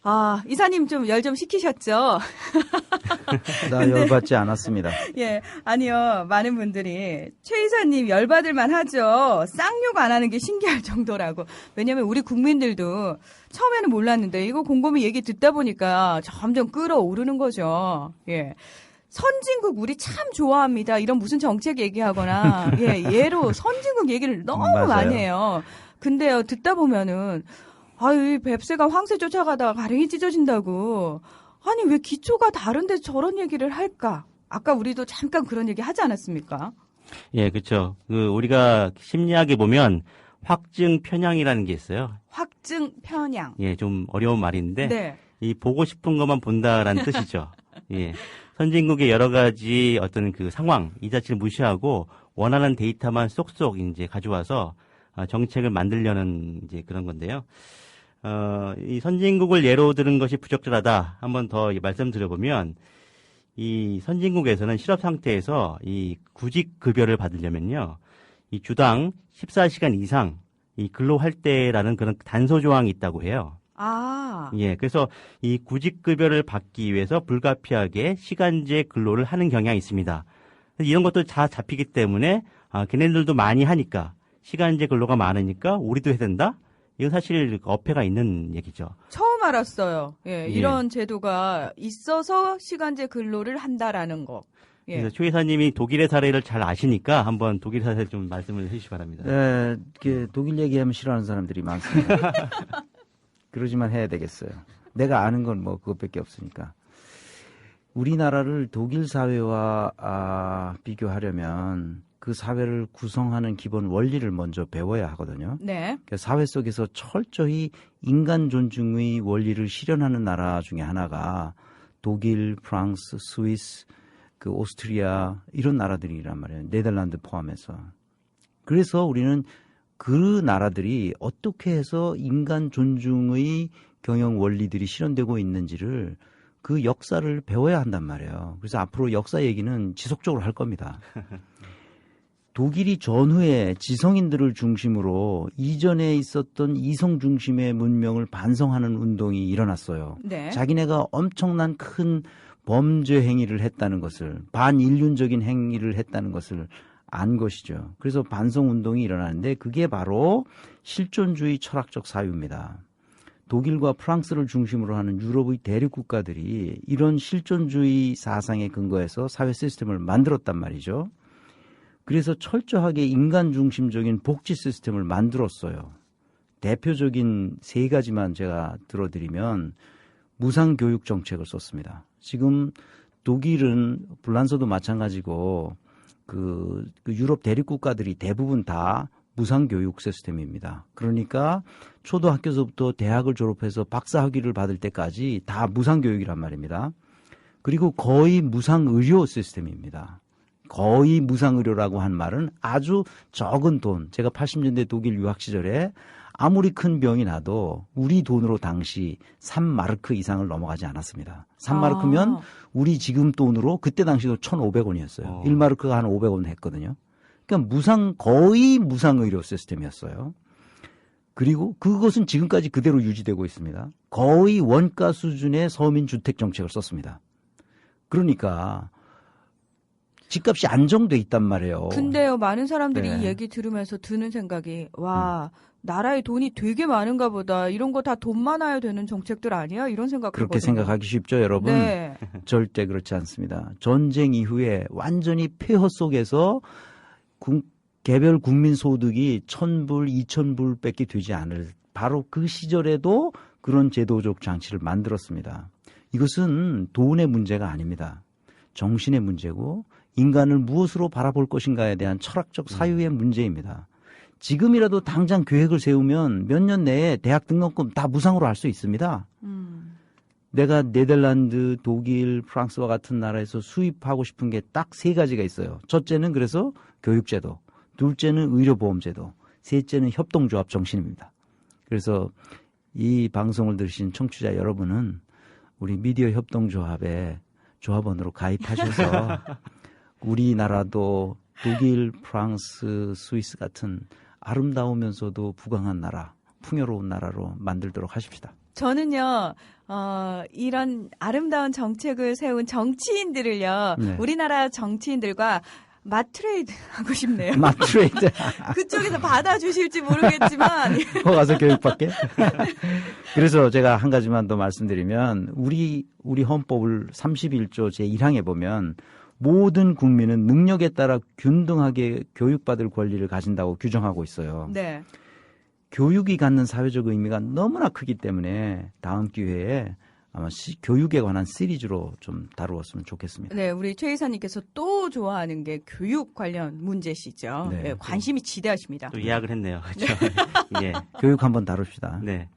아, 이사님 좀 열 좀 식히셨죠? 나 열받지 않았습니다. 예, 아니요. 많은 분들이 최 이사님 열받을만 하죠. 쌍욕 안 하는 게 신기할 정도라고. 왜냐면 우리 국민들도 처음에는 몰랐는데 이거 곰곰이 얘기 듣다 보니까 점점 끌어오르는 거죠. 예. 선진국 우리 참 좋아합니다. 이런 무슨 정책 얘기하거나 예로 선진국 얘기를 너무 맞아요. 많이 해요. 근데요, 듣다 보면은 아유, 뱁새가 황새 쫓아가다가 가랭이 찢어진다고. 아니, 왜 기초가 다른데 저런 얘기를 할까? 아까 우리도 잠깐 그런 얘기 하지 않았습니까? 예, 그렇죠. 우리가 심리학에 보면 확증 편향이라는 게 있어요. 확증 편향. 예, 좀 어려운 말인데 네. 이 보고 싶은 것만 본다라는 뜻이죠. 예. 선진국의 여러 가지 어떤 그 상황 이 자체를 무시하고 원하는 데이터만 쏙쏙 이제 가져와서 정책을 만들려는 이제 그런 건데요. 이 선진국을 예로 들은 것이 부적절하다. 한번 더 말씀드려보면 이 선진국에서는 실업 상태에서 이 구직 급여를 받으려면요. 이 주당 14시간 이상 이 근로할 때라는 그런 단서 조항이 있다고 해요. 아. 예, 그래서 이 구직급여를 받기 위해서 불가피하게 시간제 근로를 하는 경향이 있습니다. 이런 것도 다 잡히기 때문에 걔네들도 많이 하니까 시간제 근로가 많으니까 우리도 해야 된다. 이거 사실 어폐가 있는 얘기죠. 처음 알았어요. 예, 예. 이런 제도가 있어서 시간제 근로를 한다라는 거. 예. 그래서 최 이사님이 독일의 사례를 잘 아시니까 한번 독일 사례 좀 말씀을 해주시기 바랍니다. 독일 얘기하면 싫어하는 사람들이 많습니다. 그러지만 해야 되겠어요. 내가 아는 건 뭐 그것밖에 없으니까. 우리나라를 독일 사회와 비교하려면 그 사회를 구성하는 기본 원리를 먼저 배워야 하거든요. 네. 사회 속에서 철저히 인간 존중의 원리를 실현하는 나라 중에 하나가 독일, 프랑스, 스위스, 그 오스트리아 이런 나라들이란 말이에요. 네덜란드 포함해서. 그래서 우리는 그 나라들이 어떻게 해서 인간 존중의 경영 원리들이 실현되고 있는지를 그 역사를 배워야 한단 말이에요. 그래서 앞으로 역사 얘기는 지속적으로 할 겁니다. 독일이 전후에 지성인들을 중심으로 이전에 있었던 이성 중심의 문명을 반성하는 운동이 일어났어요. 네. 자기네가 엄청난 큰 범죄 행위를 했다는 것을, 반인륜적인 행위를 했다는 것을 안 것이죠. 그래서 반성 운동이 일어나는데 그게 바로 실존주의 철학적 사유입니다. 독일과 프랑스를 중심으로 하는 유럽의 대륙 국가들이 이런 실존주의 사상에 근거해서 사회 시스템을 만들었단 말이죠. 그래서 철저하게 인간 중심적인 복지 시스템을 만들었어요. 대표적인 세 가지만 제가 들어드리면 무상교육 정책을 썼습니다. 지금 독일은 불란서도 마찬가지고 그 유럽 대륙 국가들이 대부분 다 무상교육 시스템입니다. 그러니까 초등학교서부터 대학을 졸업해서 박사학위를 받을 때까지 다 무상교육이란 말입니다. 그리고 거의 무상의료 시스템입니다. 거의 무상의료라고 한 말은 아주 적은 돈. 제가 80년대 독일 유학 시절에 아무리 큰 병이 나도 우리 돈으로 당시 3마르크 이상을 넘어가지 않았습니다. 3마르크면 우리 지금 돈으로 그때 당시도 1,500원이었어요. 1마르크가 한 500원 했거든요. 그러니까 거의 무상의료 시스템이었어요. 그리고 그것은 지금까지 그대로 유지되고 있습니다. 거의 원가 수준의 서민주택 정책을 썼습니다. 그러니까 집값이 안정돼 있단 말이에요. 근데요, 많은 사람들이 네. 이 얘기 들으면서 드는 생각이, 와, 나라에 돈이 되게 많은가 보다. 이런 거 다 돈 많아야 되는 정책들 아니야? 이런 생각 그렇게 생각하기 쉽죠, 여러분? 네. 절대 그렇지 않습니다. 전쟁 이후에 완전히 폐허 속에서 개별 국민 소득이 1,000불, 2,000불밖에 되지 않을 바로 그 시절에도 그런 제도적 장치를 만들었습니다. 이것은 돈의 문제가 아닙니다. 정신의 문제고 인간을 무엇으로 바라볼 것인가에 대한 철학적 사유의 문제입니다. 지금이라도 당장 계획을 세우면 몇 년 내에 대학 등록금 다 무상으로 할 수 있습니다. 내가 네덜란드, 독일, 프랑스와 같은 나라에서 수입하고 싶은 게 딱 세 가지가 있어요. 첫째는 그래서 교육제도, 둘째는 의료보험제도, 셋째는 협동조합 정신입니다. 그래서 이 방송을 들으신 청취자 여러분은 우리 미디어 협동조합에 조합원으로 가입하셔서 우리나라도 독일, 프랑스, 스위스 같은 아름다우면서도 부강한 나라, 풍요로운 나라로 만들도록 하십시다. 저는요, 이런 아름다운 정책을 세운 정치인들을요, 네. 우리나라 정치인들과 맞트레이드 하고 싶네요. 맞트레이드. 그쪽에서 받아주실지 모르겠지만. 가서 교육받게. 그래서 제가 한 가지만 더 말씀드리면 우리 헌법을 31조 제1항에 보면 모든 국민은 능력에 따라 균등하게 교육받을 권리를 가진다고 규정하고 있어요. 네. 교육이 갖는 사회적 의미가 너무나 크기 때문에 다음 기회에 아마 교육에 관한 시리즈로 좀 다루었으면 좋겠습니다. 네, 우리 최 이사님께서 또 좋아하는 게 교육 관련 문제시죠. 네. 네, 관심이 지대하십니다. 또 예약을 했네요. 그렇죠? 예. 교육 한번 다룹시다. 네.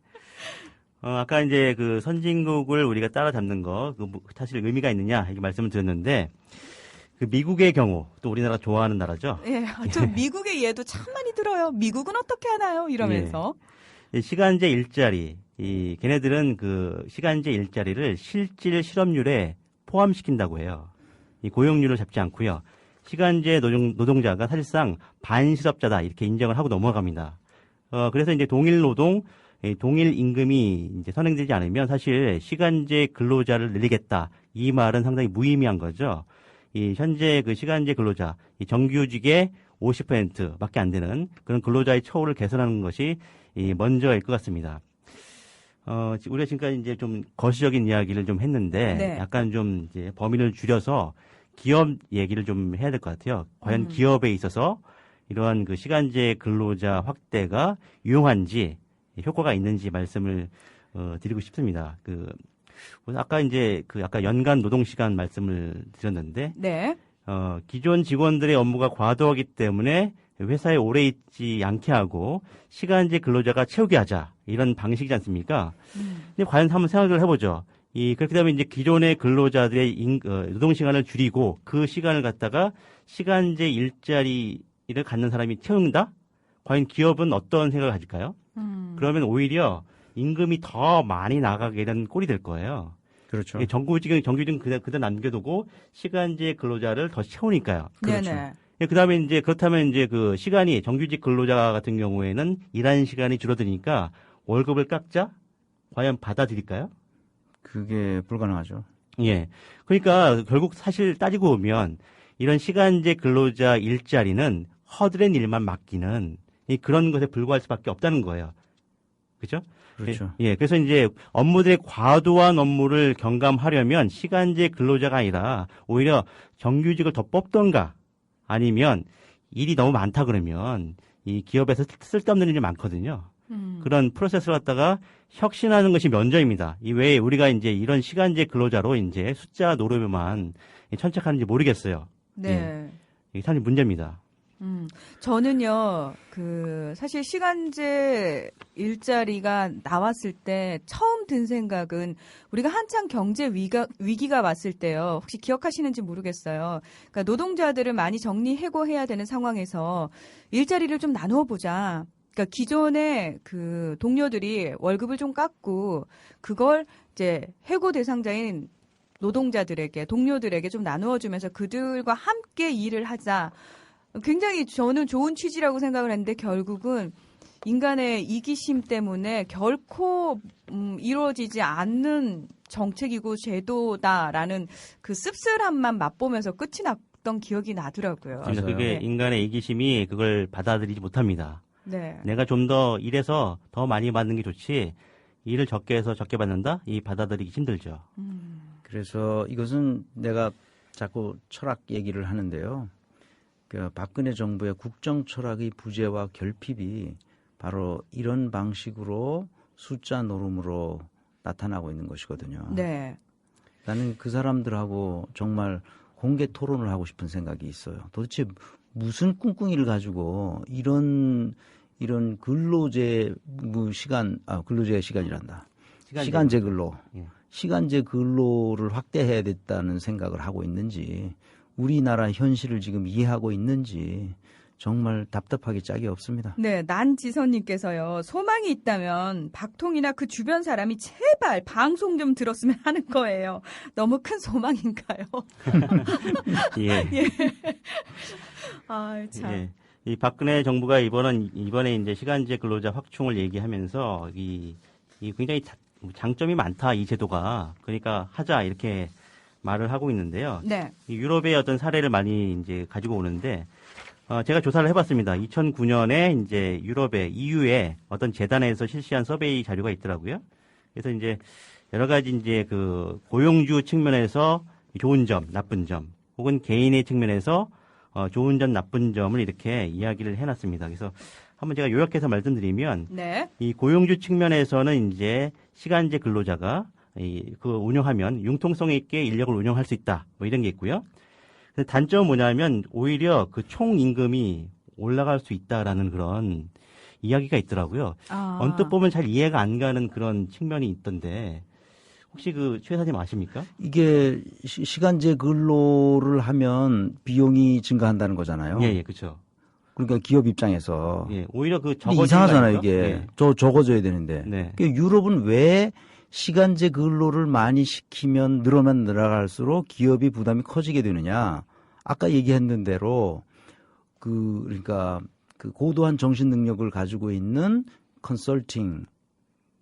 아까 이제 그 선진국을 우리가 따라잡는 거, 사실 의미가 있느냐, 이렇게 말씀을 드렸는데, 그 미국의 경우, 또 우리나라 좋아하는 나라죠. 예, 저 미국의 예도 참 많이 들어요. 미국은 어떻게 하나요? 이러면서. 이 시간제 일자리, 걔네들은 그 시간제 일자리를 실질 실업률에 포함시킨다고 해요. 이 고용률을 잡지 않고요. 시간제 노동자가 사실상 반실업자다 이렇게 인정을 하고 넘어갑니다. 그래서 이제 동일 노동, 동일 임금이 이제 선행되지 않으면 사실 시간제 근로자를 늘리겠다 이 말은 상당히 무의미한 거죠. 이 현재 그 시간제 근로자, 이 정규직의 50%밖에 안 되는 그런 근로자의 처우를 개선하는 것이 먼저일 것 같습니다. 우리가 지금까지 이제 좀 거시적인 이야기를 좀 했는데 네. 약간 좀 이제 범위를 줄여서 기업 얘기를 좀 해야 될 것 같아요. 과연 기업에 있어서 이러한 그 시간제 근로자 확대가 유용한지 효과가 있는지 말씀을 드리고 싶습니다. 아까 이제 아까 연간 노동 시간 말씀을 드렸는데 네. 기존 직원들의 업무가 과도하기 때문에 회사에 오래 있지 않게 하고 시간제 근로자가 채우게 하자 이런 방식이지 않습니까? 근데 과연 한번 생각을 해보죠. 그렇게 되면 이제 기존의 근로자들의 노동 시간을 줄이고 그 시간을 갖다가 시간제 일자리를 갖는 사람이 채운다? 과연 기업은 어떤 생각을 가질까요? 그러면 오히려 임금이 더 많이 나가게 되는 꼴이 될 거예요. 그렇죠. 정규직은 그대로 남겨두고 시간제 근로자를 더 채우니까요. 그렇죠. 네네. 그다음에 이제 그렇다면 이제 그 시간이 정규직 근로자 같은 경우에는 일하는 시간이 줄어드니까 월급을 깎자? 과연 받아들일까요? 그게 불가능하죠. 예. 그러니까 결국 사실 따지고 보면 이런 시간제 근로자 일자리는 허드렛 일만 맡기는 그런 것에 불과할 수밖에 없다는 거예요. 그죠? 그렇죠. 예. 그래서 이제 업무들의 과도한 업무를 경감하려면 시간제 근로자가 아니라 오히려 정규직을 더 뽑던가 아니면 일이 너무 많다 그러면 이 기업에서 쓸데없는 일이 많거든요. 그런 프로세스를 갖다가 혁신하는 것이 면접입니다. 이 외에 우리가 이제 이런 시간제 근로자로 이제 숫자 노름에만 천착하는지 모르겠어요. 네. 예. 이게 사실 문제입니다. 저는요, 사실 시간제 일자리가 나왔을 때 처음 든 생각은 우리가 한창 경제 위기가 왔을 때요. 혹시 기억하시는지 모르겠어요. 그러니까 노동자들을 많이 정리해고해야 되는 상황에서 일자리를 좀 나누어 보자. 그러니까 기존의 그 동료들이 월급을 좀 깎고 그걸 이제 해고 대상자인 노동자들에게, 동료들에게 좀 나누어 주면서 그들과 함께 일을 하자. 굉장히 저는 좋은 취지라고 생각을 했는데 결국은 인간의 이기심 때문에 결코 이루어지지 않는 정책이고 제도다라는 그 씁쓸함만 맛보면서 끝이 났던 기억이 나더라고요. 그래서 그게 네. 인간의 이기심이 그걸 받아들이지 못합니다. 네. 내가 좀 더 일해서 더 많이 받는 게 좋지 일을 적게 해서 적게 받는다? 이 받아들이기 힘들죠. 그래서 이것은 내가 자꾸 철학 얘기를 하는데요. 박근혜 정부의 국정 철학의 부재와 결핍이 바로 이런 방식으로 숫자 노름으로 나타나고 있는 것이거든요. 네. 나는 그 사람들하고 정말 공개 토론을 하고 싶은 생각이 있어요. 도대체 무슨 꿍꿍이를 가지고 이런 근로제 근로제 시간이란다. 시간제 근로. 예. 시간제 근로를 확대해야 됐다는 생각을 하고 있는지 우리나라 현실을 지금 이해하고 있는지 정말 답답하기 짝이 없습니다. 네, 난지선님께서요. 소망이 있다면 박통이나 그 주변 사람이 제발 방송 좀 들었으면 하는 거예요. 너무 큰 소망인가요? 예. 아, 참. 예. 이 박근혜 정부가 이번에 이제 시간제 근로자 확충을 얘기하면서 이 굉장히 장점이 많다 이 제도가 그러니까 하자 이렇게 말을 하고 있는데요. 네. 이 유럽의 어떤 사례를 많이 이제 가지고 오는데 제가 조사를 해봤습니다. 2009년에 이제 유럽의 EU의 어떤 재단에서 실시한 서베이 자료가 있더라고요. 그래서 이제 여러 가지 이제 그 고용주 측면에서 좋은 점, 나쁜 점, 혹은 개인의 측면에서 좋은 점, 나쁜 점을 이렇게 이야기를 해놨습니다. 그래서 한번 제가 요약해서 말씀드리면 네. 이 고용주 측면에서는 이제 시간제 근로자가 운영하면 융통성 있게 인력을 운영할 수 있다. 뭐 이런 게 있고요. 단점은 뭐냐면 오히려 그 총 임금이 올라갈 수 있다라는 그런 이야기가 있더라고요. 언뜻 보면 잘 이해가 안 가는 그런 측면이 있던데 혹시 최 회사님 아십니까? 이게 시간제 근로를 하면 비용이 증가한다는 거잖아요. 예, 그렇죠. 그러니까 기업 입장에서 예, 오히려 이상하잖아요. 이게 적어져야 되는데. 네. 그러니까 유럽은 왜 시간제 근로를 많이 시키면 늘어갈수록 기업이 부담이 커지게 되느냐. 아까 얘기했는 대로 그러니까 그 고도한 정신 능력을 가지고 있는 컨설팅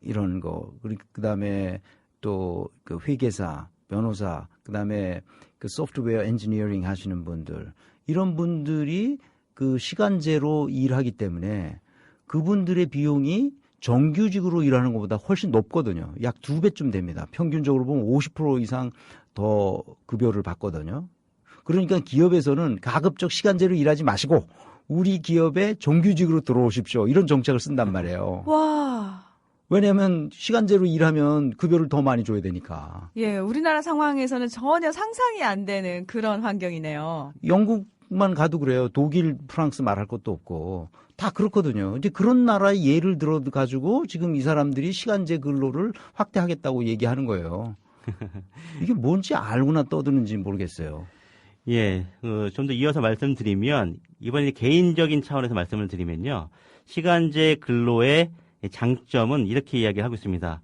이런 거 그다음에 또 그 회계사, 변호사, 그다음에 그 소프트웨어 엔지니어링 하시는 분들 이런 분들이 그 시간제로 일하기 때문에 그분들의 비용이 정규직으로 일하는 것보다 훨씬 높거든요. 약 2배쯤 됩니다. 평균적으로 보면 50% 이상 더 급여를 받거든요. 그러니까 기업에서는 가급적 시간제로 일하지 마시고 우리 기업에 정규직으로 들어오십시오. 이런 정책을 쓴단 말이에요. 와. 왜냐하면 시간제로 일하면 급여를 더 많이 줘야 되니까. 예, 우리나라 상황에서는 전혀 상상이 안 되는 그런 환경이네요. 영국만 가도 그래요. 독일, 프랑스 말할 것도 없고 다 그렇거든요. 이제 그런 나라의 예를 들어 가지고 지금 이 사람들이 시간제 근로를 확대하겠다고 얘기하는 거예요. 이게 뭔지 알고나 떠드는지 모르겠어요. 예, 좀 더 이어서 말씀드리면 이번에 개인적인 차원에서 말씀을 드리면요. 시간제 근로의 장점은 이렇게 이야기를 하고 있습니다.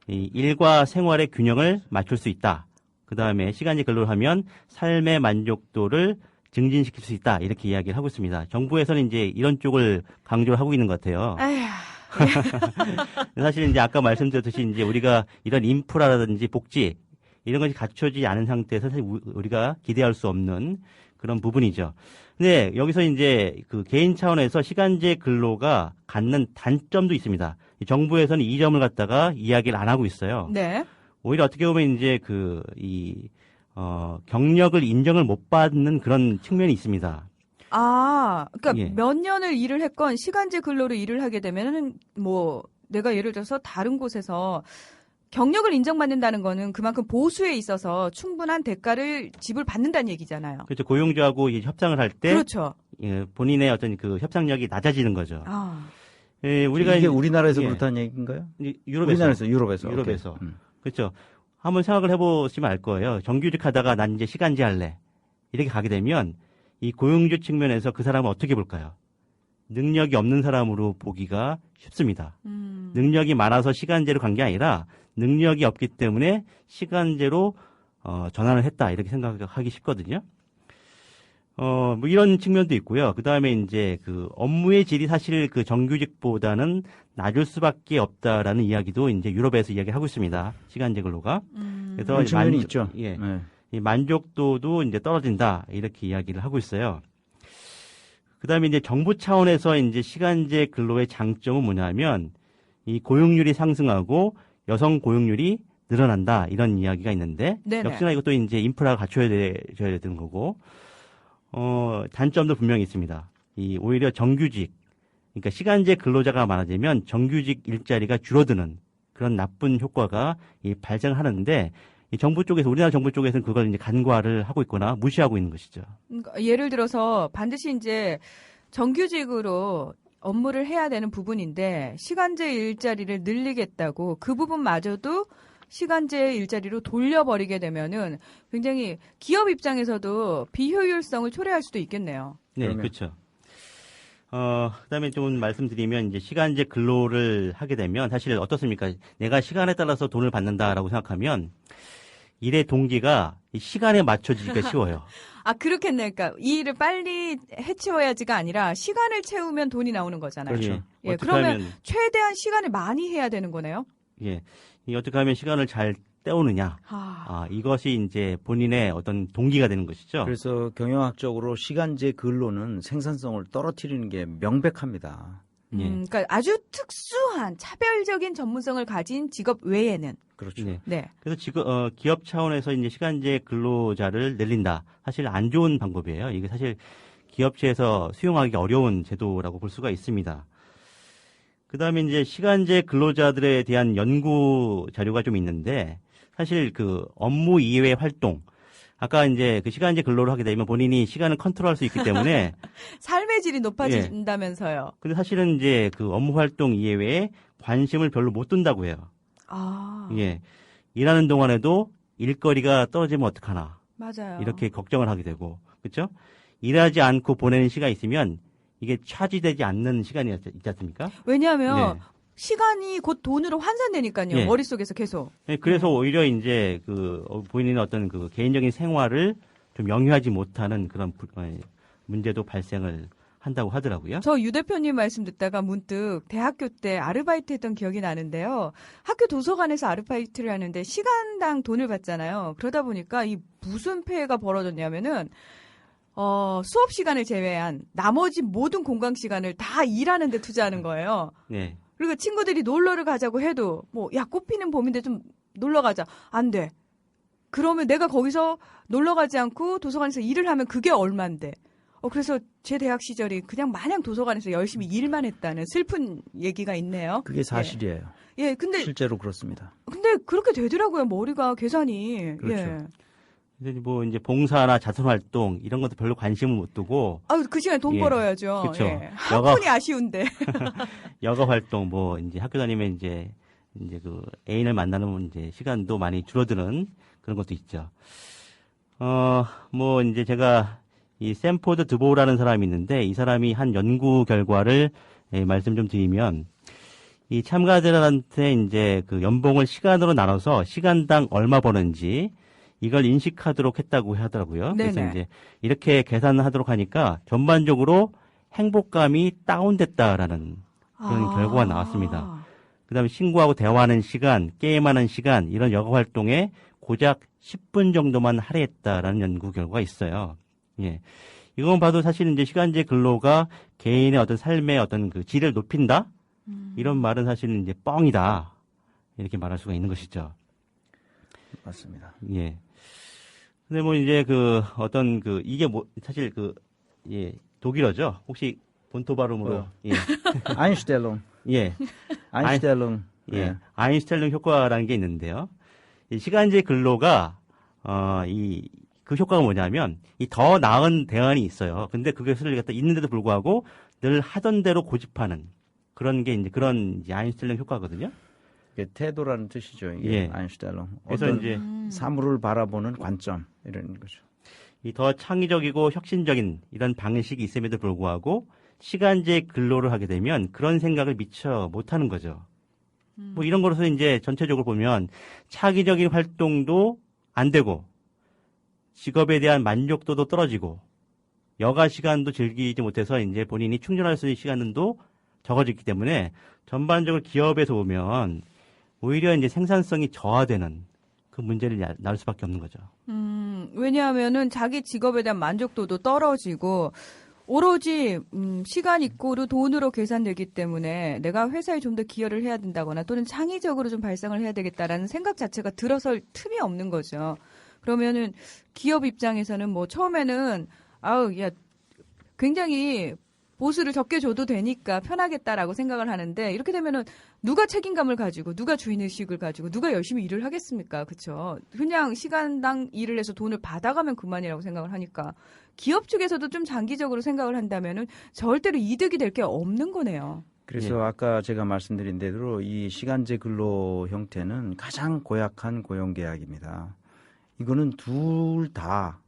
이 일과 생활의 균형을 맞출 수 있다. 그 다음에 시간제 근로를 하면 삶의 만족도를 증진시킬 수 있다. 이렇게 이야기를 하고 있습니다. 정부에서는 이제 이런 쪽을 강조를 하고 있는 것 같아요. 아휴. 사실 이제 아까 말씀드렸듯이 이제 우리가 이런 인프라라든지 복지 이런 것이 갖춰지지 않은 상태에서 사실 우리가 기대할 수 없는 그런 부분이죠. 근데 여기서 이제 그 개인 차원에서 시간제 근로가 갖는 단점도 있습니다. 정부에서는 이 점을 갖다가 이야기를 안 하고 있어요. 네. 오히려 어떻게 보면 이제 경력을 인정을 못 받는 그런 측면이 있습니다. 아, 그러니까 예. 몇 년을 일을 했건 시간제 근로로 일을 하게 되면은 뭐 내가 예를 들어서 다른 곳에서 경력을 인정받는다는 거는 그만큼 보수에 있어서 충분한 대가를 지불받는다는 얘기잖아요. 그렇죠. 고용주하고 이제 협상을 할 때 그렇죠. 예, 본인의 어떤 그 협상력이 낮아지는 거죠. 아. 예, 우리가 이게 우리나라에서 예. 그렇다는 얘기인가요? 이제 유럽에서 유럽에서. 오케이. 그렇죠. 한번 생각을 해보시면 알 거예요. 정규직 하다가 난 이제 시간제 할래. 이렇게 가게 되면 이 고용주 측면에서 그 사람은 어떻게 볼까요? 능력이 없는 사람으로 보기가 쉽습니다. 능력이 많아서 시간제로 간 게 아니라 능력이 없기 때문에 시간제로 전환을 했다. 이렇게 생각하기 쉽거든요. 뭐 이런 측면도 있고요. 그 다음에 이제 그 업무의 질이 사실 그 정규직보다는 낮을 수밖에 없다라는 이야기도 이제 유럽에서 이야기하고 있습니다. 시간제 근로가. 그래서 그런 측면이 있죠. 예. 네. 이 만족도도 이제 떨어진다. 이렇게 이야기를 하고 있어요. 그 다음에 이제 정부 차원에서 이제 시간제 근로의 장점은 뭐냐면 이 고용률이 상승하고 여성 고용률이 늘어난다. 이런 이야기가 있는데 네네. 역시나 이것도 이제 인프라가 갖춰야 되는 거고 단점도 분명히 있습니다. 이 오히려 정규직, 그러니까 시간제 근로자가 많아지면 정규직 일자리가 줄어드는 그런 나쁜 효과가 발생하는데 이 정부 쪽에서 우리나라 정부 쪽에서는 그걸 이제 간과를 하고 있거나 무시하고 있는 것이죠. 그러니까 예를 들어서 반드시 이제 정규직으로 업무를 해야 되는 부분인데 시간제 일자리를 늘리겠다고 그 부분마저도 시간제 일자리로 돌려버리게 되면은 굉장히 기업 입장에서도 비효율성을 초래할 수도 있겠네요. 네, 그러면. 그렇죠. 그다음에 좀 말씀드리면 이제 시간제 근로를 하게 되면 사실 어떻습니까? 내가 시간에 따라서 돈을 받는다라고 생각하면 일의 동기가 이 시간에 맞춰지기가 쉬워요. 아, 그렇겠네. 그러니까 이 일을 빨리 해치워야지가 아니라 시간을 채우면 돈이 나오는 거잖아요. 그렇죠. 예, 어떻게 그러면 하면 최대한 시간을 많이 해야 되는 거네요. 예, 이 어떻게 하면 시간을 잘 때우느냐. 이것이 이제 본인의 어떤 동기가 되는 것이죠. 그래서 경영학적으로 시간제 근로는 생산성을 떨어뜨리는 게 명백합니다. 예. 그러니까 아주 특수한 차별적인 전문성을 가진 직업 외에는 그렇죠. 네. 네. 그래서 지금 기업 차원에서 이제 시간제 근로자를 늘린다. 사실 안 좋은 방법이에요. 이게 사실 기업체에서 수용하기 어려운 제도라고 볼 수가 있습니다. 그다음에 이제 시간제 근로자들에 대한 연구 자료가 좀 있는데 사실 그 업무 이외의 활동 아까 이제 그 시간제 근로를 하게 되면 본인이 시간을 컨트롤할 수 있기 때문에 삶의 질이 높아진다면서요. 근데 사실은 이제 그 업무 활동 이외에 관심을 별로 못 둔다고 해요. 아, 예. 일하는 동안에도 일거리가 떨어지면 어떡하나. 맞아요. 이렇게 걱정을 하게 되고. 그렇죠? 일하지 않고 보내는 시간이 있으면 이게 차지되지 않는 시간이 있지 않습니까? 왜냐하면 네. 시간이 곧 돈으로 환산되니까요. 예. 머릿속에서 계속. 예, 그래서 오히려 이제 그 본인의 어떤 그 개인적인 생활을 좀 영위하지 못하는 그런 문제도 발생을 한다고 하더라고요. 저 유 대표님 말씀 듣다가 문득 대학교 때 아르바이트 했던 기억이 나는데요. 학교 도서관에서 아르바이트를 하는데 시간당 돈을 받잖아요. 그러다 보니까 이 무슨 폐해가 벌어졌냐면은 수업 시간을 제외한 나머지 모든 공강 시간을 다 일하는 데 투자하는 거예요. 네. 그리고 친구들이 놀러를 가자고 해도 야 꽃피는 봄인데 좀 놀러 가자. 안 돼. 그러면 내가 거기서 놀러 가지 않고 도서관에서 일을 하면 그게 얼만데. 그래서 제 대학 시절이 그냥 마냥 도서관에서 열심히 일만 했다는 슬픈 얘기가 있네요. 그게 사실이에요. 예, 근데 실제로 그렇습니다. 근데 그렇게 되더라고요. 머리가 계산이. 그렇죠. 예. 근데 뭐 이제 봉사나 자선 활동 이런 것도 별로 관심을 못 두고 그 시간에 돈 예. 벌어야죠. 그쵸. 예. 한 여가- 푼이 아쉬운데. 여가 활동 뭐 이제 학교 다니면 이제 그 애인을 만나는 이제 시간도 많이 줄어드는 그런 것도 있죠. 뭐 이제 제가 이 샘포드 드보우라는 사람이 있는데 이 사람이 한 연구 결과를 말씀 좀 드리면 이 참가자들한테 이제 그 연봉을 시간으로 나눠서 시간당 얼마 버는지 이걸 인식하도록 했다고 하더라고요. 그래서 네네. 이제 이렇게 계산하도록 하니까 전반적으로 행복감이 다운됐다라는 그런 결과가 나왔습니다. 그다음에 친구하고 대화하는 시간, 게임하는 시간 이런 여가 활동에 고작 10분 정도만 할애했다라는 연구 결과가 있어요. 예. 이건 봐도 사실 이제 시간제 근로가 개인의 어떤 삶의 어떤 그 질을 높인다? 이런 말은 사실은 이제 뻥이다. 이렇게 말할 수가 있는 것이죠. 맞습니다. 예. 근데 뭐 이제 그 어떤 그 이게 뭐 사실 그 예, 독일어죠. 혹시 본토 발음으로 예. 아인슈텔롱. 예. 아인슈텔롱. 예. 아인슈텔링 효과라는 게 있는데요. 이 시간제 근로가 그 효과가 뭐냐면 이 더 나은 대안이 있어요. 근데 그것을 갖다 있는데도 불구하고 늘 하던 대로 고집하는 그런 게 이제 그런 이제 아인슈텔링 효과거든요. 이게 태도라는 뜻이죠. 이게 예. 아인슈텔롱. 그래서 어떤 이제 사물을 바라보는 관점 이런 거죠. 이 더 창의적이고 혁신적인 이런 방식이 있음에도 불구하고 시간제 근로를 하게 되면 그런 생각을 미처 못하는 거죠. 뭐 이런 거로서 이제 전체적으로 보면 창의적인 활동도 안 되고 직업에 대한 만족도도 떨어지고 여가 시간도 즐기지 못해서 이제 본인이 충전할 수 있는 시간도 적어졌기 때문에 전반적으로 기업에서 보면 오히려 이제 생산성이 저하되는 그 문제를 낳을 수밖에 없는 거죠. 왜냐하면은 자기 직업에 대한 만족도도 떨어지고 오로지 시간 있고로 돈으로 계산되기 때문에 내가 회사에 좀 더 기여를 해야 된다거나 또는 창의적으로 좀 발상을 해야 되겠다라는 생각 자체가 들어설 틈이 없는 거죠. 그러면은 기업 입장에서는 뭐 처음에는 굉장히 보수를 적게 줘도 되니까 편하겠다라고 생각을 하는데 이렇게 되면은 누가 책임감을 가지고 누가 주인의식을 가지고 누가 열심히 일을 하겠습니까? 그렇죠? 그냥 시간당 일을 해서 돈을 받아가면 그만이라고 생각을 하니까 기업 측에서도 좀 장기적으로 생각을 한다면은 절대로 이득이 될 게 없는 거네요. 그래서 예. 아까 제가 말씀드린 대로 이 시간제 근로 형태는 가장 고약한 고용계약입니다. 이거는 둘 다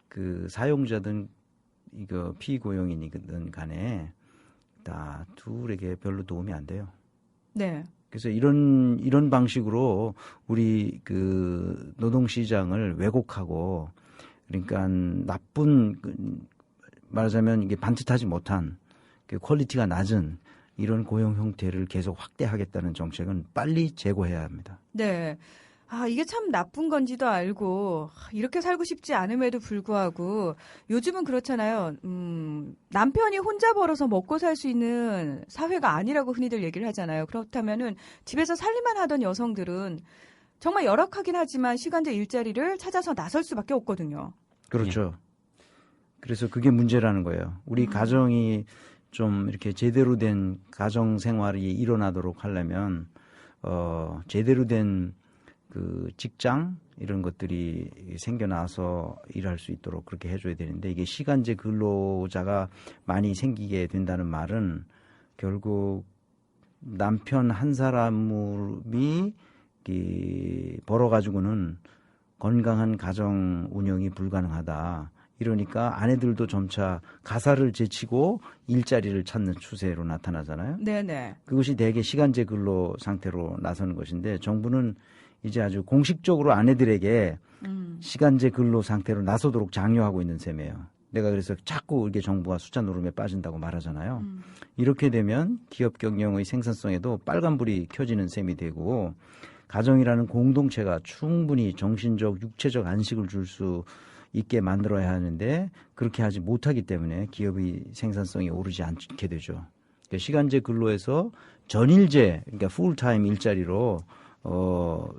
그 사용자든 이거 피고용인이든 간에 다 둘에게 별로 도움이 안 돼요. 네. 그래서 이런 방식으로 우리 그 노동시장을 왜곡하고 그러니까 나쁜 말하자면 이게 반듯하지 못한 그 퀄리티가 낮은 이런 고용 형태를 계속 확대하겠다는 정책은 빨리 제고해야 합니다. 네. 이게 참 나쁜 건지도 알고 이렇게 살고 싶지 않음에도 불구하고 요즘은 그렇잖아요. 남편이 혼자 벌어서 먹고 살 수 있는 사회가 아니라고 흔히들 얘기를 하잖아요. 그렇다면은 집에서 살림만 하던 여성들은 정말 열악하긴 하지만 시간제 일자리를 찾아서 나설 수밖에 없거든요. 그렇죠. 그래서 그게 문제라는 거예요. 우리 가정이 좀 이렇게 제대로 된 가정 생활이 일어나도록 하려면 제대로 된 그 직장 이런 것들이 생겨나서 일할 수 있도록 그렇게 해줘야 되는데 이게 시간제 근로자가 많이 생기게 된다는 말은 결국 남편 한 사람이 벌어가지고는 건강한 가정 운영이 불가능하다. 이러니까 아내들도 점차 가사를 제치고 일자리를 찾는 추세로 나타나잖아요. 네네. 그것이 대개 시간제 근로 상태로 나서는 것인데 정부는 이제 아주 공식적으로 아내들에게 시간제 근로 상태로 나서도록 장려하고 있는 셈이에요. 내가 그래서 자꾸 이렇게 정부가 숫자 노름에 빠진다고 말하잖아요. 이렇게 되면 기업 경영의 생산성에도 빨간불이 켜지는 셈이 되고 가정이라는 공동체가 충분히 정신적, 육체적 안식을 줄 수 있게 만들어야 하는데 그렇게 하지 못하기 때문에 기업의 생산성이 오르지 않게 되죠. 그러니까 시간제 근로에서 전일제, 그러니까 풀타임 일자리로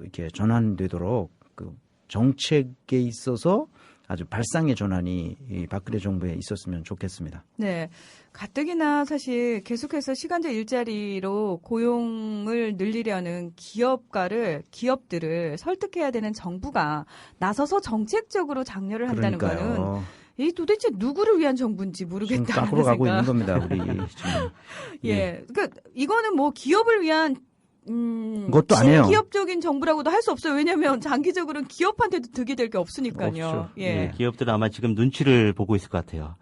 이렇게 전환되도록 그 정책에 있어서 아주 발상의 전환이 이 박근혜 정부에 있었으면 좋겠습니다. 네. 가뜩이나 사실 계속해서 시간제 일자리로 고용을 늘리려는 기업들을 설득해야 되는 정부가 나서서 정책적으로 장려를 한다는 거는 이 도대체 누구를 위한 정부인지 모르겠다는 지금 거꾸로 가고 있는 겁니다. 우리 지금. 예. 그러니까 이거는 뭐 기업을 위한 그것도 아니에요. 기업적인 정부라고도 할 수 없어요. 왜냐하면 장기적으로는 기업한테도 득이 될 게 없으니까요. 없죠. 예. 기업들은 아마 지금 눈치를 보고 있을 것 같아요.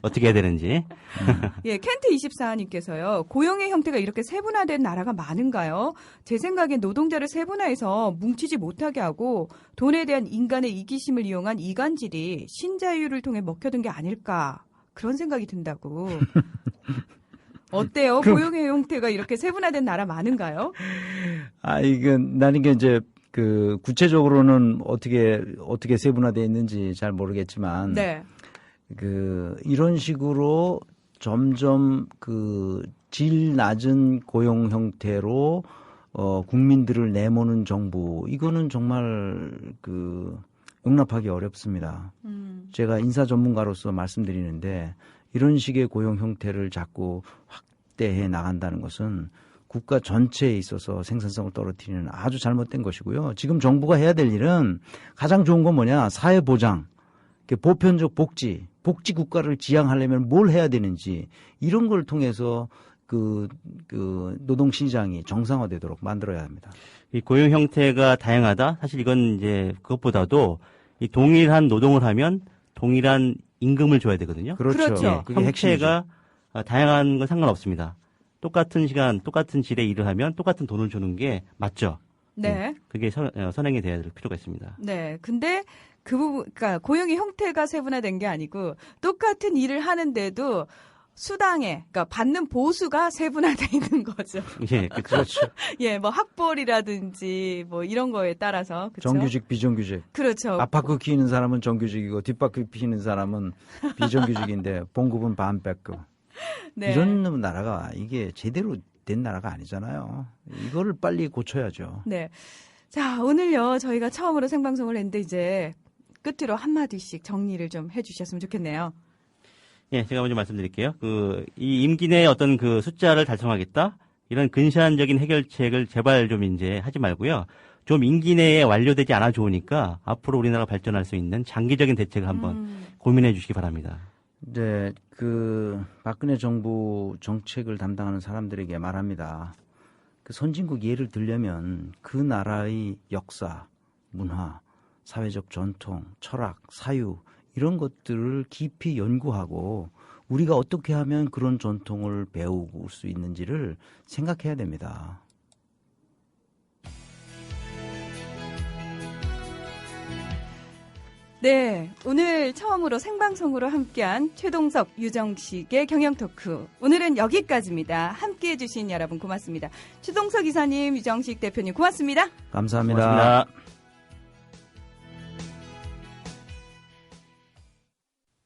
어떻게 해야 되는지. 예, 켄트24님께서요. 고용의 형태가 이렇게 세분화된 나라가 많은가요? 제 생각엔 노동자를 세분화해서 뭉치지 못하게 하고 돈에 대한 인간의 이기심을 이용한 이간질이 신자유를 통해 먹혀든 게 아닐까. 그런 생각이 든다고. 어때요? 고용의 형태가 이렇게 세분화된 나라 많은가요? 나는 이제 그 구체적으로는 어떻게 세분화되어 있는지 잘 모르겠지만, 네. 이런 식으로 점점 질 낮은 고용 형태로 국민들을 내모는 정부, 이거는 정말 용납하기 어렵습니다. 제가 인사 전문가로서 말씀드리는데, 이런 식의 고용 형태를 자꾸 확대해 나간다는 것은 국가 전체에 있어서 생산성을 떨어뜨리는 아주 잘못된 것이고요. 지금 정부가 해야 될 일은 가장 좋은 건 뭐냐? 사회보장, 보편적 복지 국가를 지향하려면 뭘 해야 되는지 이런 걸 통해서 노동시장이 정상화되도록 만들어야 합니다. 이 고용 형태가 다양하다? 사실 이건 이제 그것보다도 이 동일한 노동을 하면 동일한 임금을 줘야 되거든요. 그렇죠. 그게 형태가 다양한 건 상관없습니다. 똑같은 시간, 똑같은 질의 일을 하면 똑같은 돈을 주는 게 맞죠. 네. 그게 선행이 돼야 될 필요가 있습니다. 네. 근데 그러니까 고용의 형태가 세분화된 게 아니고 똑같은 일을 하는데도 그러니까 받는 보수가 세분화돼 있는 거죠. 예, 그렇죠. 예, 뭐 학벌이라든지 뭐 이런 거에 따라서 그렇죠? 정규직, 비정규직. 그렇죠. 앞바퀴 키는 사람은 정규직이고 뒷바퀴 키는 사람은 비정규직인데 봉급은 반백급. 네. 이런 나라가 이게 제대로 된 나라가 아니잖아요. 이거를 빨리 고쳐야죠. 네. 자, 오늘요 저희가 처음으로 생방송을 했는데 이제 끝으로 한마디씩 정리를 좀 해주셨으면 좋겠네요. 예, 제가 먼저 말씀드릴게요. 이 임기 내에 어떤 숫자를 달성하겠다? 이런 근시안적인 해결책을 제발 좀 이제 하지 말고요. 좀 임기 내에 완료되지 않아 좋으니까 앞으로 우리나라가 발전할 수 있는 장기적인 대책을 한번 고민해 주시기 바랍니다. 네, 박근혜 정부 정책을 담당하는 사람들에게 말합니다. 선진국 예를 들려면 그 나라의 역사, 문화, 사회적 전통, 철학, 사유, 이런 것들을 깊이 연구하고 우리가 어떻게 하면 그런 전통을 배울 수 있는지를 생각해야 됩니다. 네, 오늘 처음으로 생방송으로 함께한 최동석, 유정식의 경영토크. 오늘은 여기까지입니다. 함께해 주신 여러분 고맙습니다. 최동석 이사님, 유정식 대표님 고맙습니다. 감사합니다. 고맙습니다.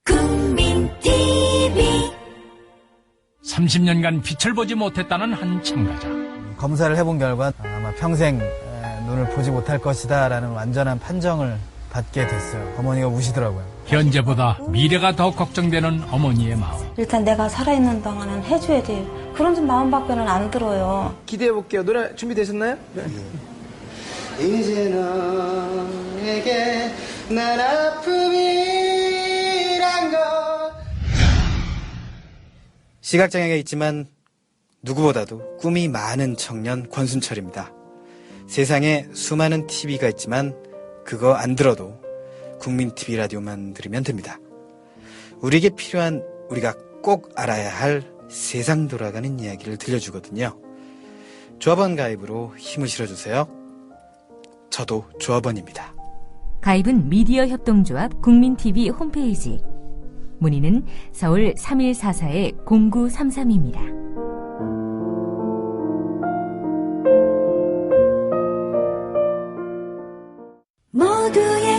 국민TV 30년간 빛을 보지 못했다는 한 참가자. 검사를 해본 결과 아마 평생 눈을 보지 못할 것이다라는 완전한 판정을 받게 됐어요. 어머니가 우시더라고요. 현재보다 미래가 더 걱정되는 어머니의 마음. 일단 내가 살아있는 동안은 해줘야지. 그런 좀 마음밖에는 안 들어요. 기대해볼게요. 노래 준비되셨나요? 네. 이제 너에게 난 아픔이란 것. 시각장애가 있지만 누구보다도 꿈이 많은 청년 권순철입니다. 세상에 수많은 TV가 있지만 그거 안 들어도 국민 TV 라디오만 들으면 됩니다. 우리에게 필요한 우리가 꼭 알아야 할 세상 돌아가는 이야기를 들려주거든요. 조합원 가입으로 힘을 실어주세요. 저도 조합원입니다. 가입은 미디어 협동조합 국민TV 홈페이지. 문의는 서울 3144-0933입니다. 모두의